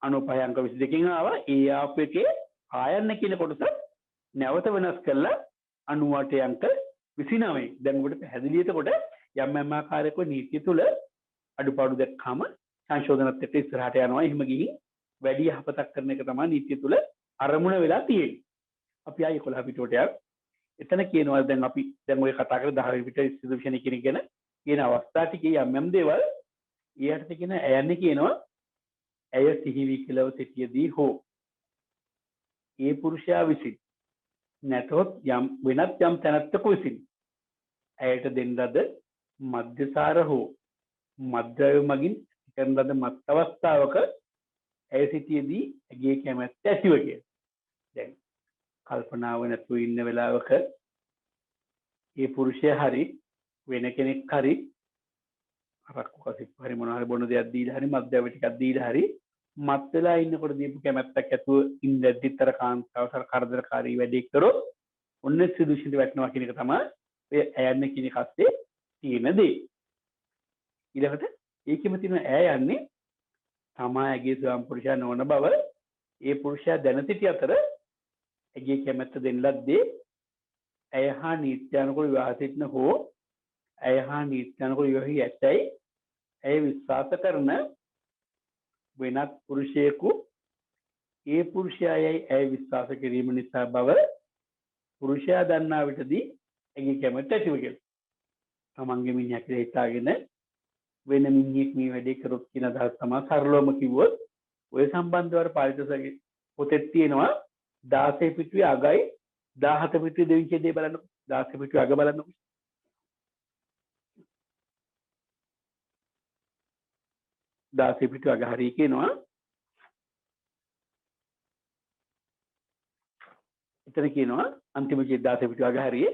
95 අංක 22කින් ආවා. ඒ ආපු එකේ ආයන්න කියන කොටස නැවත වෙනස් කළා 98 අංක 29. දැන් ඔබට පැහැදිලි එතකොට යම් යම් ආකාරයක නීතිය තුල අඩුපාඩු දැක්කම සංශෝධනත් එක්ක ඉස්සරහට යනවා. එහෙම ගිහින් වැඩි යහපතක් කරන එක තමයි නීතිය තුල අරමුණ වෙලා තියෙන්නේ. අපි ආයි 11 පිටුවට යමු. එතන කියනවා දැන් අපි දැන් ඔය කතා කරලා 10 පිට ඉන්ස්ටිටියුෂන් එකකින් ගැන කියන අවස්ථා ටිකේ යම් දේවල් ඊයටට කියන ඇයන්නේ කියනවා ඇය සිහිවි කියලාව සිටියේදී හෝ ඒ පුරුෂයා විසින් නැතොත් යම් වෙනත් යම් තැනැත්තක විසින් ඇයට දෙන ලද මද්‍යසාර හෝ මද්ද්‍රව්‍ය මගින් කරන ලද මත් අවස්ථාවක ඇය සිටියේදී ඇගේ කැමැත්ත ඇතිව කියලා. දැන් කල්පනාව නැතුව ඉන්න වෙලාවක ඒ පුරුෂයා හරි වෙන කෙනෙක් හරි අරක්කු කසිප් හරි මොනවා හරි බොන දෙයක් දීලා හරි මද්ද්‍රව්‍ය ටිකක් දීලා හරි මත් වෙලා ඉන්නකොට දීපු කැමැත්තක් ඇතුව ඉඳද්දිතර කාන්තාවට කරදරකාරී වැඩේ කරොත් ඔන්න සිදුසිඳ වැටෙනවා කියන එක තමයි ඔය ඇයන්නේ කියන කස්සේ තියෙන දේ. ඊළඟට ඒකෙම තියෙන ඇය යන්නේ තමාගේ ස්වාම පුරුෂයා නොවන බව ඒ පුරුෂයා දැන සිටි අතර ඇගේ කැමැත්ත දෙන්න ලද්දේ ඇය හා නීත්‍යානුකූල විවාහ සිටින හෝ ඇය හා නීත්‍යානුකූල විවාහී ඇතැයි ඇය විශ්වාස කරන වෙනත් පුරුෂයෙකු ඒ පුරුෂයායයි ඇය විශ්වාස කිරීම නිසා බව පුරුෂයා දන්නා විටදී ඇගේ කැමැත්ත ඇතිව කියලා. තමන්ගේ මිනිහා කියලා හිතාගෙන වෙන මිනිහෙක් මේ වැඩේ කරොත් කියන අදහස තමයි සරලවම කිව්වොත් ඔය සම්බන්ධව පාරිතෝෂිකයේ පොතේ තියෙනවා 16 පිටුවේ අගයි 17 පිටුවේ දෙවිච්ච දේ බලන්න 16 පිටුවේ අග බලන්න. දාසේ පිටු අග හරිය කියනවා. එතන කියනවා අන්තිම දාසේ පිටු අග හරියේ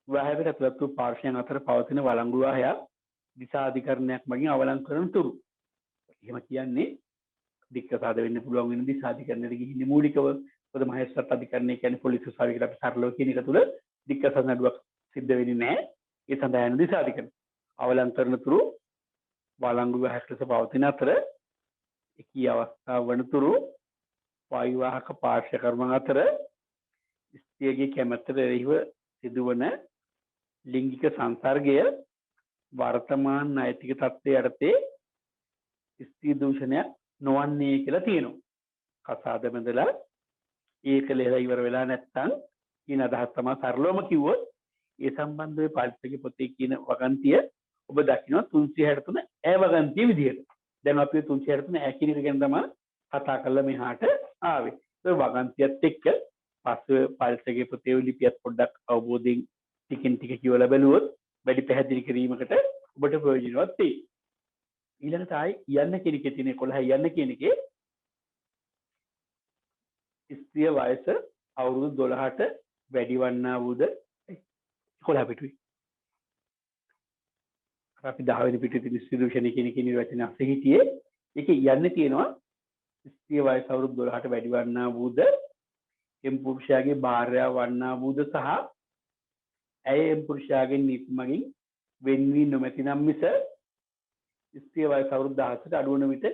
විවාහයකට ඇතුළත් වූ පාර්ශ්වයන් අතර පවතින වළංගු විවාහයක් දිසාධිකරණයක් මගින් අවලංගු කරන තුරු. එහෙම කියන්නේ දික්කසාද වෙන්න පුළුවන් වෙන දිසාධිකරණයට ගිහින් මූලිකව පොද මහේස්ත්‍රාත් අධිකරණය කියන්නේ පොලිස් උසාවියකට අපි සරලව කියන එක තුළ දික්කසාද නඩුවක් සිද්ධ වෙන්නේ නැහැ. ඒ සඳහා යන දිසාධිකරණ අවලංගු කරන තුරු වළංගු විවාහයක් ලෙස පවතින අතර එකී අවස්ථාව වනතුරු වායුවාහක පාර්ශ්ව කර්ම අතර ස්ත්‍රියගේ කැමැත්තට එරෙහිව සිදුවන ලිංගික සංසර්ගය වර්තමාන නෛතික තත්ත්වයේ යටතේ ස්ත්‍රී දූෂණයක් නොවන්නේ කියලා තියෙනවා. කසාද බැඳලා ඒක ලෙහලා ඉවර වෙලා නැත්නම් කියන අදහස් තමයි සරලවම කිව්වොත් ඒ සම්බන්ධව පාරිතෝෂික පොතේ කියන වගන්තිය ඔබ දකිනවා 363 ඈ වගන්තිය විදිහට. දැන් අපි 363 ඈ කියන එක ගැන තමයි කතා කරලා මෙහාට ආවේ. ඒ වගන්තියත් එක්ක පස්සේ පාරිතෝෂික පොතේ ලිපියත් පොඩ්ඩක් අවබෝධයෙන් ටිකින් ටික කියවලා බැලුවොත් වැඩි පැහැදිලි කිරීමකට ඔබට ප්‍රයෝජනවත් වෙයි. ඊළඟට ආයි යන්න කියන එකේ තියෙන 11 යන්න කියන එකේ ස්ත්‍රිය වයස අවුරුදු 12ට වැඩි වන්නා වූද 11 පිටුයි. අපි 10 වෙනි පිටුවේ තියෙන ඉන්ස්ටිටියුෂන් එකේ කියන නිර්වචනය අස්සේ හිටියේ ඒකේ යන්නේ තියෙනවා ස්ත්‍රිය වයස අවුරුදු 12ට වැඩි වන්නා වූද එම් පුරුෂයාගේ භාර්යාව වන්නා වූද සහ ඇය එම් පුරුෂයාගෙන් නීති මගින් වෙන්වී නොමැති නම් මිස ස්ත්‍රිය වයස අවුරුදු 17ට අඩු වන විට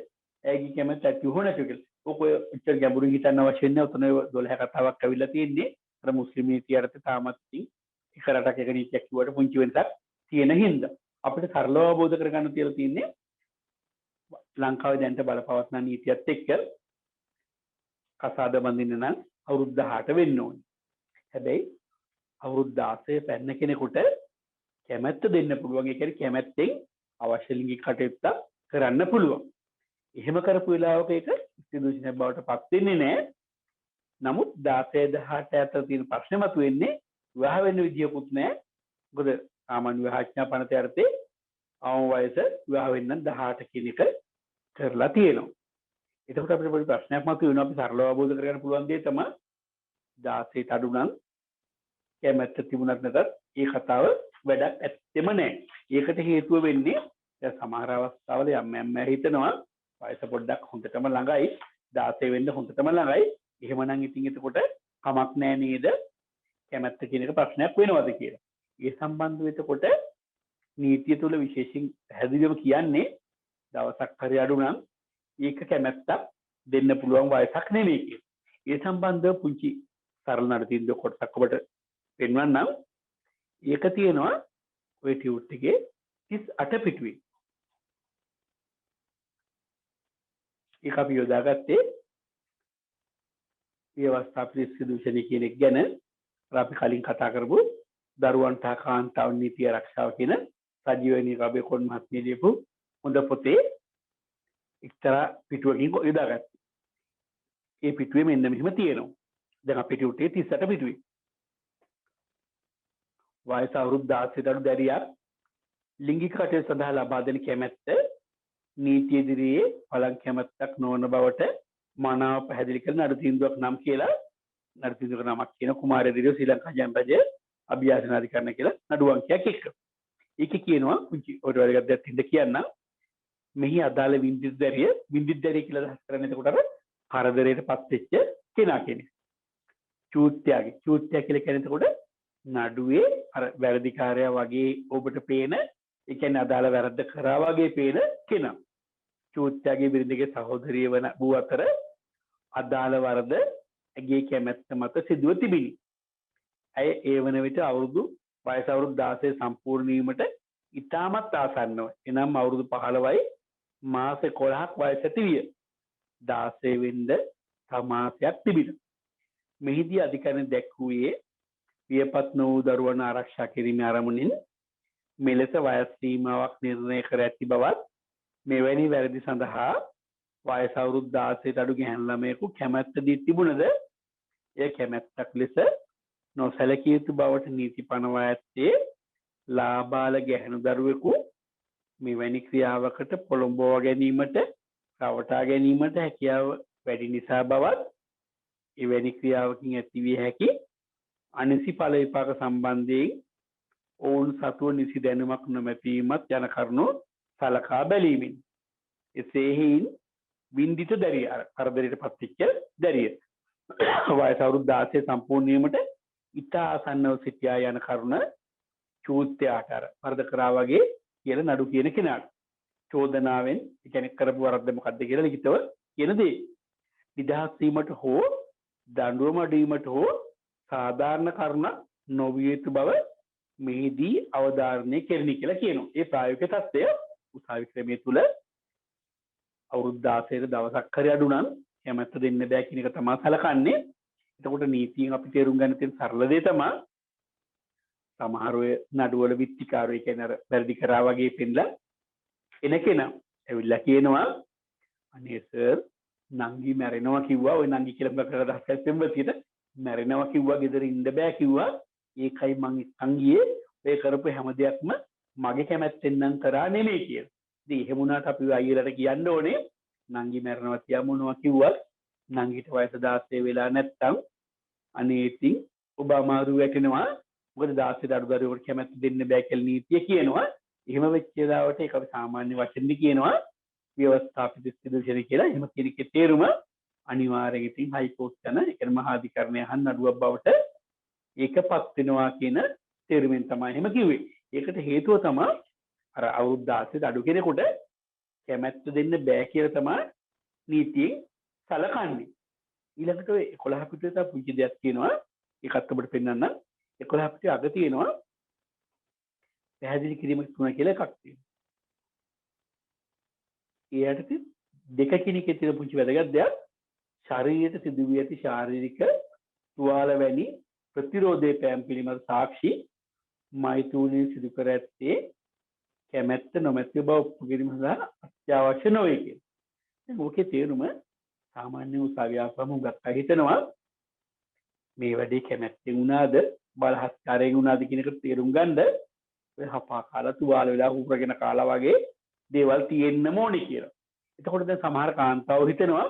ඇයගේ කැමැත්ත ඇති හෝ නැති කියලා. ඔක ඔය උච්චර ගැඹුරින් හිතන්න අවශ්‍ය නැහැ. උතන 12 කතාවක් ඇවිල්ලා තියෙන්නේ. අර මුස්ලිම් නීතිය යටතේ තාමත් එක රටක් එක නීතියක් කිව්වට පුංචි වෙනසක් තියෙන හින්දා අපිට සරලව අවබෝධ කරගන්න තියලා තියෙන්නේ ලංකාවේ දැනට බලපවත්න නීතියත් එක්ක කසාද බඳින්න නම් අවුරුදු 18 වෙන්න ඕනේ. හැබැයි අවුරුදු 16 පැන්න කෙනෙකුට කැමැත්ත දෙන්න පුළුවන්. ඒ කියන්නේ කැමැත්තෙන් අවශ්‍ය ලිංගික කටයුත්ත කරන්න පුළුවන්. එහෙම කරපු වෙලාවක ඒක ඉස්තිදූෂණයක් බවට පත් වෙන්නේ නැහැ. නමුත් 16 18 අතර තියෙන ප්‍රශ්නේ මතුවෙන්නේ විවාහ වෙන්න විදියකුත් නැහැ. මොකද සාමාන්‍ය විවාහඥා පනත යටතේ අවම වයස විවාහ වෙන්න 18 කියන එක කරලා තියෙනවා. එතකොට අපිට පොඩි ප්‍රශ්නයක් මතුවෙනවා. අපි සරලව අවබෝධ කරගන්න පුළුවන් දේ තමයි 16ට අඩු නම් කැමැත්ත තිබුණත් නැතත් මේ කතාව වැඩක් ඇත්තෙම නැහැ. ඒකට හේතුව වෙන්නේ දැන් සමහර අවස්ථාවල යම් හිතනවා වයස පොඩ්ඩක් හොඳටම ළඟයි 16 වෙන්න හොඳටම ළඟයි. එහෙමනම් ඉතින් එතකොට කමක් නැහැ නේද? කැමැත්ත කියන එක ප්‍රශ්නයක් වෙනවද කියලා. ඒ සම්බන්ධව එතකොට නීතිය තුළ විශේෂයෙන් පැහැදිලිවම කියන්නේ දවසක් හරි අඩු නම් ඒක කැමැත්තක් දෙන්න පුළුවන් වයසක් නෙමෙයි කියලා. ඒ සම්බන්ධව පුංචි සරල නඩතින්ද කොටසක් ඔබට පෙන්වන්නම්. ඒක තියෙනවා ඔය ටියුට් එකේ 38 පිටුවේ. ඒක අපි යොදාගත්තේ ව්‍යවස්ථාපිත සිදුවීම් කියන එක ගැන අපි කලින් කතා කරපු දරුවන්ට කාන්තාවන් නීතිය ආරක්ෂාව කියන සජීවනී රබේ කොන් මහත්මිය ලියපු හොඳ පොතේ එක්තරා පිටුවකින් යොදාගත්තා. ඒ පිටුවේ මෙන්න මෙහෙම තියෙනවා. දැන් අපේ පිටුවේ 38 පිටුවේ. වයස අවුරුදු 16ට අඩු දැරියක් ලිංගික කටයුතු සඳහා ලබා දෙන කැමැත්ත නීතිය ඉදිරියේ පළං කැමැත්තක් නොවන බවට මනාව පැහැදිලි කරන නඩු තීන්දුවක් නම් කියලා නඩු තීන්දුවක නමක් කියන කුමාරය දිරිය ශ්‍රී ලංකා ජන රජය අභියාචනාධිකරණ කියලා නඩු අංකයක් එක්ක. ඒකේ කියනවා කුංචි ඔය වගේ දෙයක් තින්ද කියන්න මෙහි අදාළ වින්දිද්දරිය කියලා දහස් කරන්නේ එතකොට අර කරදරයටපත් වෙච්ච කෙනා කෙනෙක්. චූත්‍යය කියලා කියන්නේ එතකොට නඩුවේ අර වැරදිකාරයා වගේ ඔබට පේන ඒ කියන්නේ අදාළ වැරද්ද කරා වගේ පේන කෙනා. චූත්‍යගේ බිරිඳගේ සහෝදරිය වන බූ අතර අදාළ වරද ඇගේ කැමැත්ත මත සිදුව තිබිනි. ඇය ඒ වන විට වයස අවුරුදු 16 සම්පූර්ණ වීමට ඉතාමත් ආසන්නව. එනම් අවුරුදු 15යි මාස 11ක් වයස ඇති විය. 16 වෙනිද තමාසයක් තිබින. මෙහිදී අධිකරණ දැක්වුවේ වියපත් නොවූ දරුවන් ආරක්ෂා කිරීමේ අරමුණින් මෙලෙස වයස් සීමාවක් නිර්ණය කර ඇති බවත් මෙවැනි වැරදි සඳහා වයස අවුරුදු 16ට අඩු ගැහැණු ළමයෙකු කැමැත්ත දී තිබුණද එය කැමැත්තක් ලෙස නොසැලකිය යුතු බවට නීති පනවා ඇත්තේ ලාබාල ගැහැණු දරුවෙකු මෙවැනි ක්‍රියාවකට පොළඹවා ගැනීමට රවටා ගැනීමට හැකියාව වැඩි නිසා බවත් එවැනි ක්‍රියාවකින් ඇතිවිය හැකි අනිසි ඵල විපාක සම්බන්ධයෙන් ඔවුන් සතුව නිසි දැනුමක් නොමැතිවීමත් යන කරුණු සලකා බැලීමෙන් එසේ හේයින් වින්දිත දැරිය කරදරයට පත්වෙච්ච දැරිය වයස අවුරුදු 16 සම්පූර්ණ වීමට ඉතා ආසන්නව සිටියා යන කරුණ චූත්‍යයට වරද කරා වගේ කියලා නඩු කියන කෙනාට චෝදනාවෙන් ඒ කියන්නේ කරපු වරද්ද මොකද්ද කියලා ලිඛිතව කියන දේ නිදහස් වීමට හෝ දඬුවම අඩවීමට හෝ සාධාරණ කරුණක් නොවිය යුතු බව මෙහිදී අවධාරණය කෙරෙනි කියලා කියනවා. ඒ ප්‍රායෝගික தත්ත්වය උසාවි ක්‍රමයේ තුල අවුරුදු 16 දවසක් හරි අඩු නම් කැමැත්ත දෙන්න බෑ කියන එක තමයි සලකන්නේ. එතකොට නීතියෙන් අපි තේරුම් ගන්න තියෙන සරල දේ තමයි සමහර ඔය නඩුවල විත්තිකාරෝ ඒ කියන්නේ අර වැරදි කරා වගේ පෙන්නලා එන කෙනා ඇවිල්ලා කියනවා අනේ සර් නංගි මැරෙනවා කිව්වා. ඔය නංගි කියලා මොකක්ද අදහස් පෙම්වතියට මැරෙනවා කිව්වා ගෙදර ඉන්න බෑ කිව්වා. ඒකයි මං අංගියේ ඔය කරපු හැම දෙයක්ම මගේ කැමැත්තෙන් නම් කරා නෙමෙයි කියලා. ඉතින් එහෙම වුණාට අපි අයියලට කියන්න ඕනේ නංගි මැරෙනවා තියා මොනවා කිව්වත් නංගිට වයස 16 වෙලා නැත්තම් අනේ ඉතින් ඔබ අමාරු වැටෙනවා. මොකද 16 අඩු දරුවෙකුට කැමැත්ත දෙන්න බෑ කියලා නීතිය කියනවා. එහෙම වෙච්ච වෙලාවට ඒක අපි සාමාන්‍ය වචෙන්දි කියනවා ව්‍යවස්ථාපිත සිදුවීම් කියලා. එහෙම කියන එකේ තේරුම අනිවාර්යයෙන් ඉතින් හයිකෝර්ට් යන ඒ කියන්නේ මහා අධිකරණය අහන්න නඩුවක් බවට ඒකපත් වෙනවා කියන තේරුමෙන් තමයි එහෙම කිව්වේ. ඒකට හේතුව තමයි අර අවුරුදු 16 අඩු කෙනෙකුට කැමැත්ත දෙන්න බෑ කියලා තමයි නීතියෙන් සලකන්නේ. ඊළඟට ඔය 11 පිටුවේ තව පුංචි දෙයක් තියෙනවා. ඒකත් ඔබට පෙන්නන්න. 11 පිටුවේ අග තියෙනවා පැහැදිලි කිරීම තුන කියලා එකක් තියෙනවා. ඊට දෙකකින් එකේ තියෙන පුංචි වැදගත් දෙයක් ශරීරයට සිදු වී ඇති ශාරීරික තුවාල වැනි ප්‍රතිරෝධයේ පෑම් පිළිබඳ සාක්ෂි මෛත්‍රීය සිදු කර ඇත්තේ කැමැත්ත නොමැති බව ඔප්පු කිරීම සඳහා අත්‍යවශ්‍ය නොවේ කියලා. දැන් ඕකේ තේරුම සාමාන්‍ය උසාවියාපම උගත්තා හිතනවා මේ වැඩේ කැමැත්තෙන් වුණාද බලහත්කාරයෙන් වුණාද කියන එක තේරුම් ගන්න ඔය හපා කාලා තුවාල වෙලා උරගෙන කාලා වගේ දේවල් තියෙන්න ඕනේ කියලා. එතකොට දැන් සමහර කාන්තාවෝ හිතනවා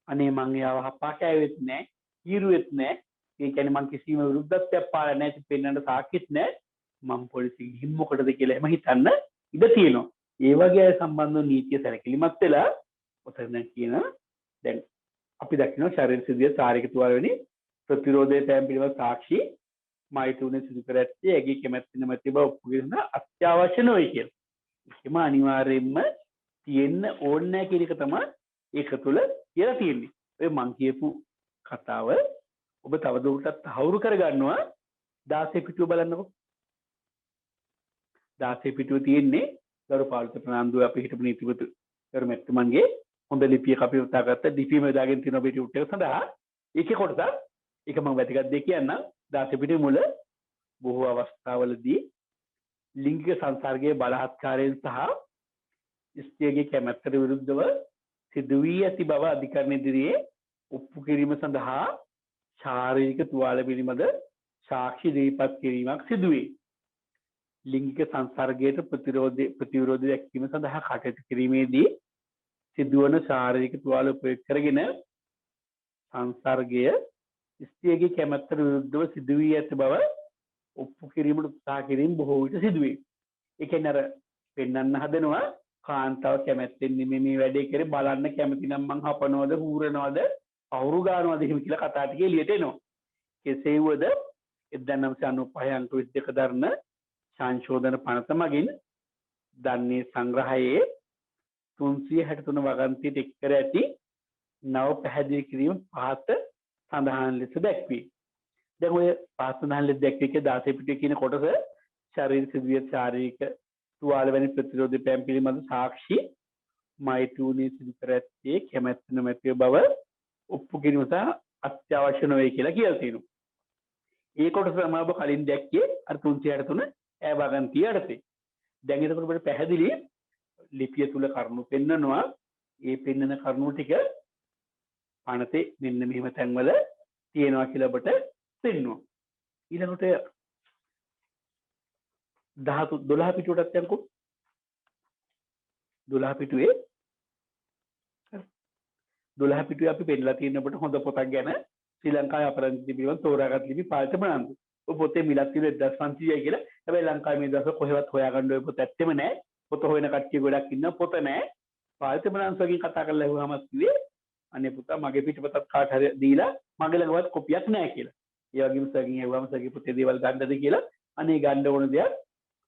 අනේ මං එයාව හපා කෑවෙත් නැහැ, ඊරුවෙත් නැහැ. ඒ කියන්නේ මං කිසිම විරුද්ධත්වයක් පාලා නැහැ, පෙන්නන්න සාක්ෂිත් නැහැ. මං පොලිසිය ගිහින් මොකටද කියලා එහෙම හිතන්න ඉඩ තියෙනවා. ඒ වගේ අය සම්බන්ධව නීතිය සැලකිලිමත් වෙලා ඔතන කියන දැන් අපි දකිනවා ශරීර සිදුවේ සාරික තුවාල වෙනි ප්‍රතිරෝධයේ පෑම් පිළිබඳ සාක්ෂි මෛත්‍රීය සිදු කර ඇත්තේ ඇගේ කැමැත්තෙන් නැති බව ඔප්පු කිරීම අත්‍යවශ්‍ය නොවේ කියලා. එහෙම අනිවාර්යයෙන්ම තියෙන්න ඕනේ නැහැ කියන එක තමයි ඒක තුළ කියලා තියෙන්නේ. ඔය මං කියපු කතාව ඔබ තවදුරටත් තහවුරු කරගන්නවා 16 පිටුව බලන්නකො. 16 පිටුව තියෙන්නේ ගරු පාලිත ප්‍රනාන්දු අපි හිටපු නීතිපති කර්මැතිතුමන්ගේ හොඳ ලිපියක අපි උත්සාහගත්ත ලිපියම දාගෙන තියෙන පිටුවට සඳහා ඒකේ කොටසක් ඒක මම වැදගත් දෙයක් කියන්නම්. දාස පිටේ මුල බොහෝ අවස්ථාවලදී ලිංගික සංසර්ගයේ බලහත්කාරයෙන් සහ ස්ත්‍රියගේ කැමැත්තට විරුද්ධව සිදු වී ඇති බව අධිකරණ ඉදිරියේ ඔප්පු කිරීම සඳහා ශාරීරික තුවාල පිළිබඳ සාක්ෂි ඉදිරිපත් කිරීමක් සිදු වේ. ලිංගික සංසර්ගයට ප්‍රතිවිරෝධය දැක්වීම සඳහා කටයුතු කිරීමේදී සිදුවන ශාරීරික තුවාල උපයෝග කරගෙන සංසර්ගය ස්ත්‍රියගේ කැමැත්තට විරුද්ධව සිදු වී ඇති බව ඔප්පු කිරීමට උත්සාහ කිරීම බොහෝ විට සිදු වේ. ඒ කියන්නේ අර පෙන්වන්න හදනවා කාන්තාව කැමැත්තෙන් නෙමෙයි මේ වැඩේ කරේ බලන්න කැමති නම් මං හපනවද හූරනවද අවුරු ගන්නවද එහෙම කියලා කතා ටික එළියට එනවා. කෙසේ වුවද 1995 අංක 22 දරන සංශෝධන පනත මගින් දන්නේ සංග්‍රහයේ 363 වගන්තියට එක් කර ඇති නව පැහැදිලි කිරීම පහත සඳහන් ලෙස දැක්වේ. දැන් ඔය පහත සඳහන් ලෙස දැක්වේ 16 පිටුවේ කියන කොටස ශරීර සිදුවිය ශාරීරික තුවාල වැනි ප්‍රතිරෝධ පෑම් පිළිබඳ සාක්ෂි මෛත්‍රී සිදු කර ඇත්තේ කැමැත්ත නොමැති බව ඔප්පු කිරීම සහ අත්‍යවශ්‍ය නොවේ කියලා කියලා තියෙනවා. ඒ කොටස තමයි ඔබ කලින් දැක්කේ අර 363 ඈ වගන්තිය යටතේ. දැන් එතකොට අපිට පැහැදිලි ලිපිය තුල කරුණු පෙන්නනවා. ඒ පෙන්නන කරුණු ටික පනතේ මෙන්න මෙහෙම තැන්වල තියෙනවා කියලා ඔබට පෙන්වනවා. ඊළඟට 12 පිටුවටත් යන්කෝ. 12 පිටුවේ 12 පිටුවේ අපි පෙන්නලා තියෙන අපිට හොඳ පොතක් ගැන ශ්‍රී ලංකාවේ අපරාධ පිළිබඳ තෝරාගත් ලිපි පාලිත බලන්න. ඔය පොතේ මිලක් තියෙන 1500යි කියලා. හැබැයි ලංකාවේ මේ දවස්වල කොහෙවත් හොයාගන්න ඔය පොත ඇත්තෙම නැහැ. පොත හොයන කට්ටිය ගොඩක් ඉන්නවා. පොත නැහැ. පාලිත බලන්සකින් කතා කරලා ඇහුවාම කිව්වේ අනේ පුතා මගේ පිටපතක් කාට හරි දීලා මගේ ළඟවත් කොපියක් නැහැ කියලා. ඒ වගේම සකින් ඇහුවාම සගේ පොතේ දේවල් ගන්නද කියලා අනේ ගන්න ඕන දෙයක්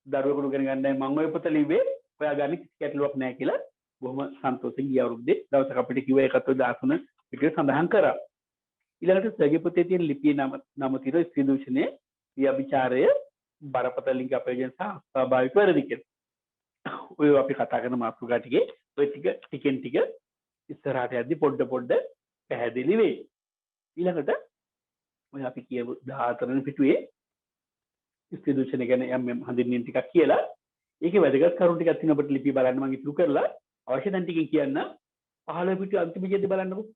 දරුවෙකුට ගෙන ගන්නයි මම ඔය පොත ලිව්වේ. ඔයා ගන්න කිසි ගැටලුවක් නැහැ කියලා බොහොම සන්තෝෂෙන් ගිය අවුරුද්දේ දවසක් අපිට කිව්වා ඒකත් 13 පිටුවේ සඳහන් කරා. ඊළඟට සගේ පොතේ තියෙන ලිපියේ නම තියෙනවා ස්ත්‍රී දූෂණයේ ව්‍යභිචාරය බරපතල ලිංග අපයෝජන සහ ස්වාභාවික වැරදි කියලා. ඔය අපි කතා කරන මාතෘකා ටිකේ ඔය ටිකෙන් ටික ඉස්සරහට යද්දි පොඩ පැහැදිලි වෙයි. ඊළඟට ඔය අපි කියමු 14 වෙනි පිටුවේ ස්ත්‍රී දූෂණය ගැන යම් හඳුන්වීම් ටිකක් කියලා. ඒකේ වැදගත් කරුණු ටිකක් තියෙනවා අපිට ලිපි බලන්න මම ඉතුරු කරලා අවශ්‍ය දැන් ටිකෙන් කියන්න 15 පිටුවේ අන්තිම ඡේදය බලන්නකෝ.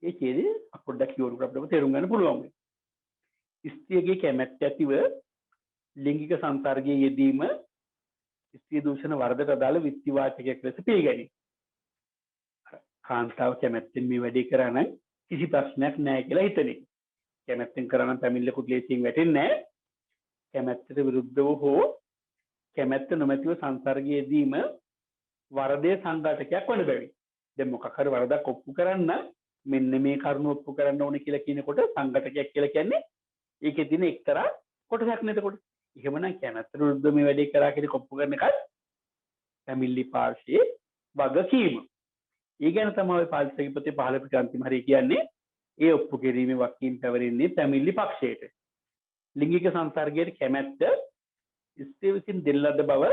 ඒ ඡේදය පොඩ්ඩක් කියවුවොත් අපිට තේරුම් ගන්න පුළුවන්. ස්ත්‍රියගේ කැමැත්ත ඇතිව ලිංගික සංසර්ගයේ යෙදීම ස්ත්‍රී දූෂණ වරදට අදාළ විත්තිවාචකයක් ලෙස පිළිගනී. කාන්තාව කැමැත්තෙන් මේ වැඩේ කරා නම් කිසි ප්‍රශ්නයක් නැහැ කියලා හිතන්නේ. කැමැත්තෙන් කරා නම් පැමිණිල්ලකුත් ලේසියෙන් වැටෙන්නේ නැහැ. කැමැත්තට විරුද්ධව හෝ කැමැත්ත නොමැතිව සංසර්ගයේ යෙදීම වරදේ සංඝාතකයක් වන බැවින්. දැන් මොකක් හරි වරදක් ඔප්පු කරන්න මෙන්න මේ කරුණ ඔප්පු කරන්න ඕනේ කියලා කියනකොට සංඝාතකයක් කියලා කියන්නේ ඒකේ තියෙන එක්තරා කොටසක් නේද කොට. එහෙමනම් කැමැත්තට විරුද්ධව මේ වැඩේ කරා කියලා ඔප්පු කරන එකත් පැමිණිලි පාර්ශ්වයේ වගකීම. ඒ ගැන තමයි පාලිතගේ පොතේ 15 පිට අන්තිම හරිය කියන්නේ. ඒ ඔප්පු කිරීමේ වගකීම් පැවරෙන්නේ පැමිණිලි පක්ෂයට. ලිංගික සංසර්ගයේ කැමැත්ත ස්ත්‍රී විසින් දෙන ලද බව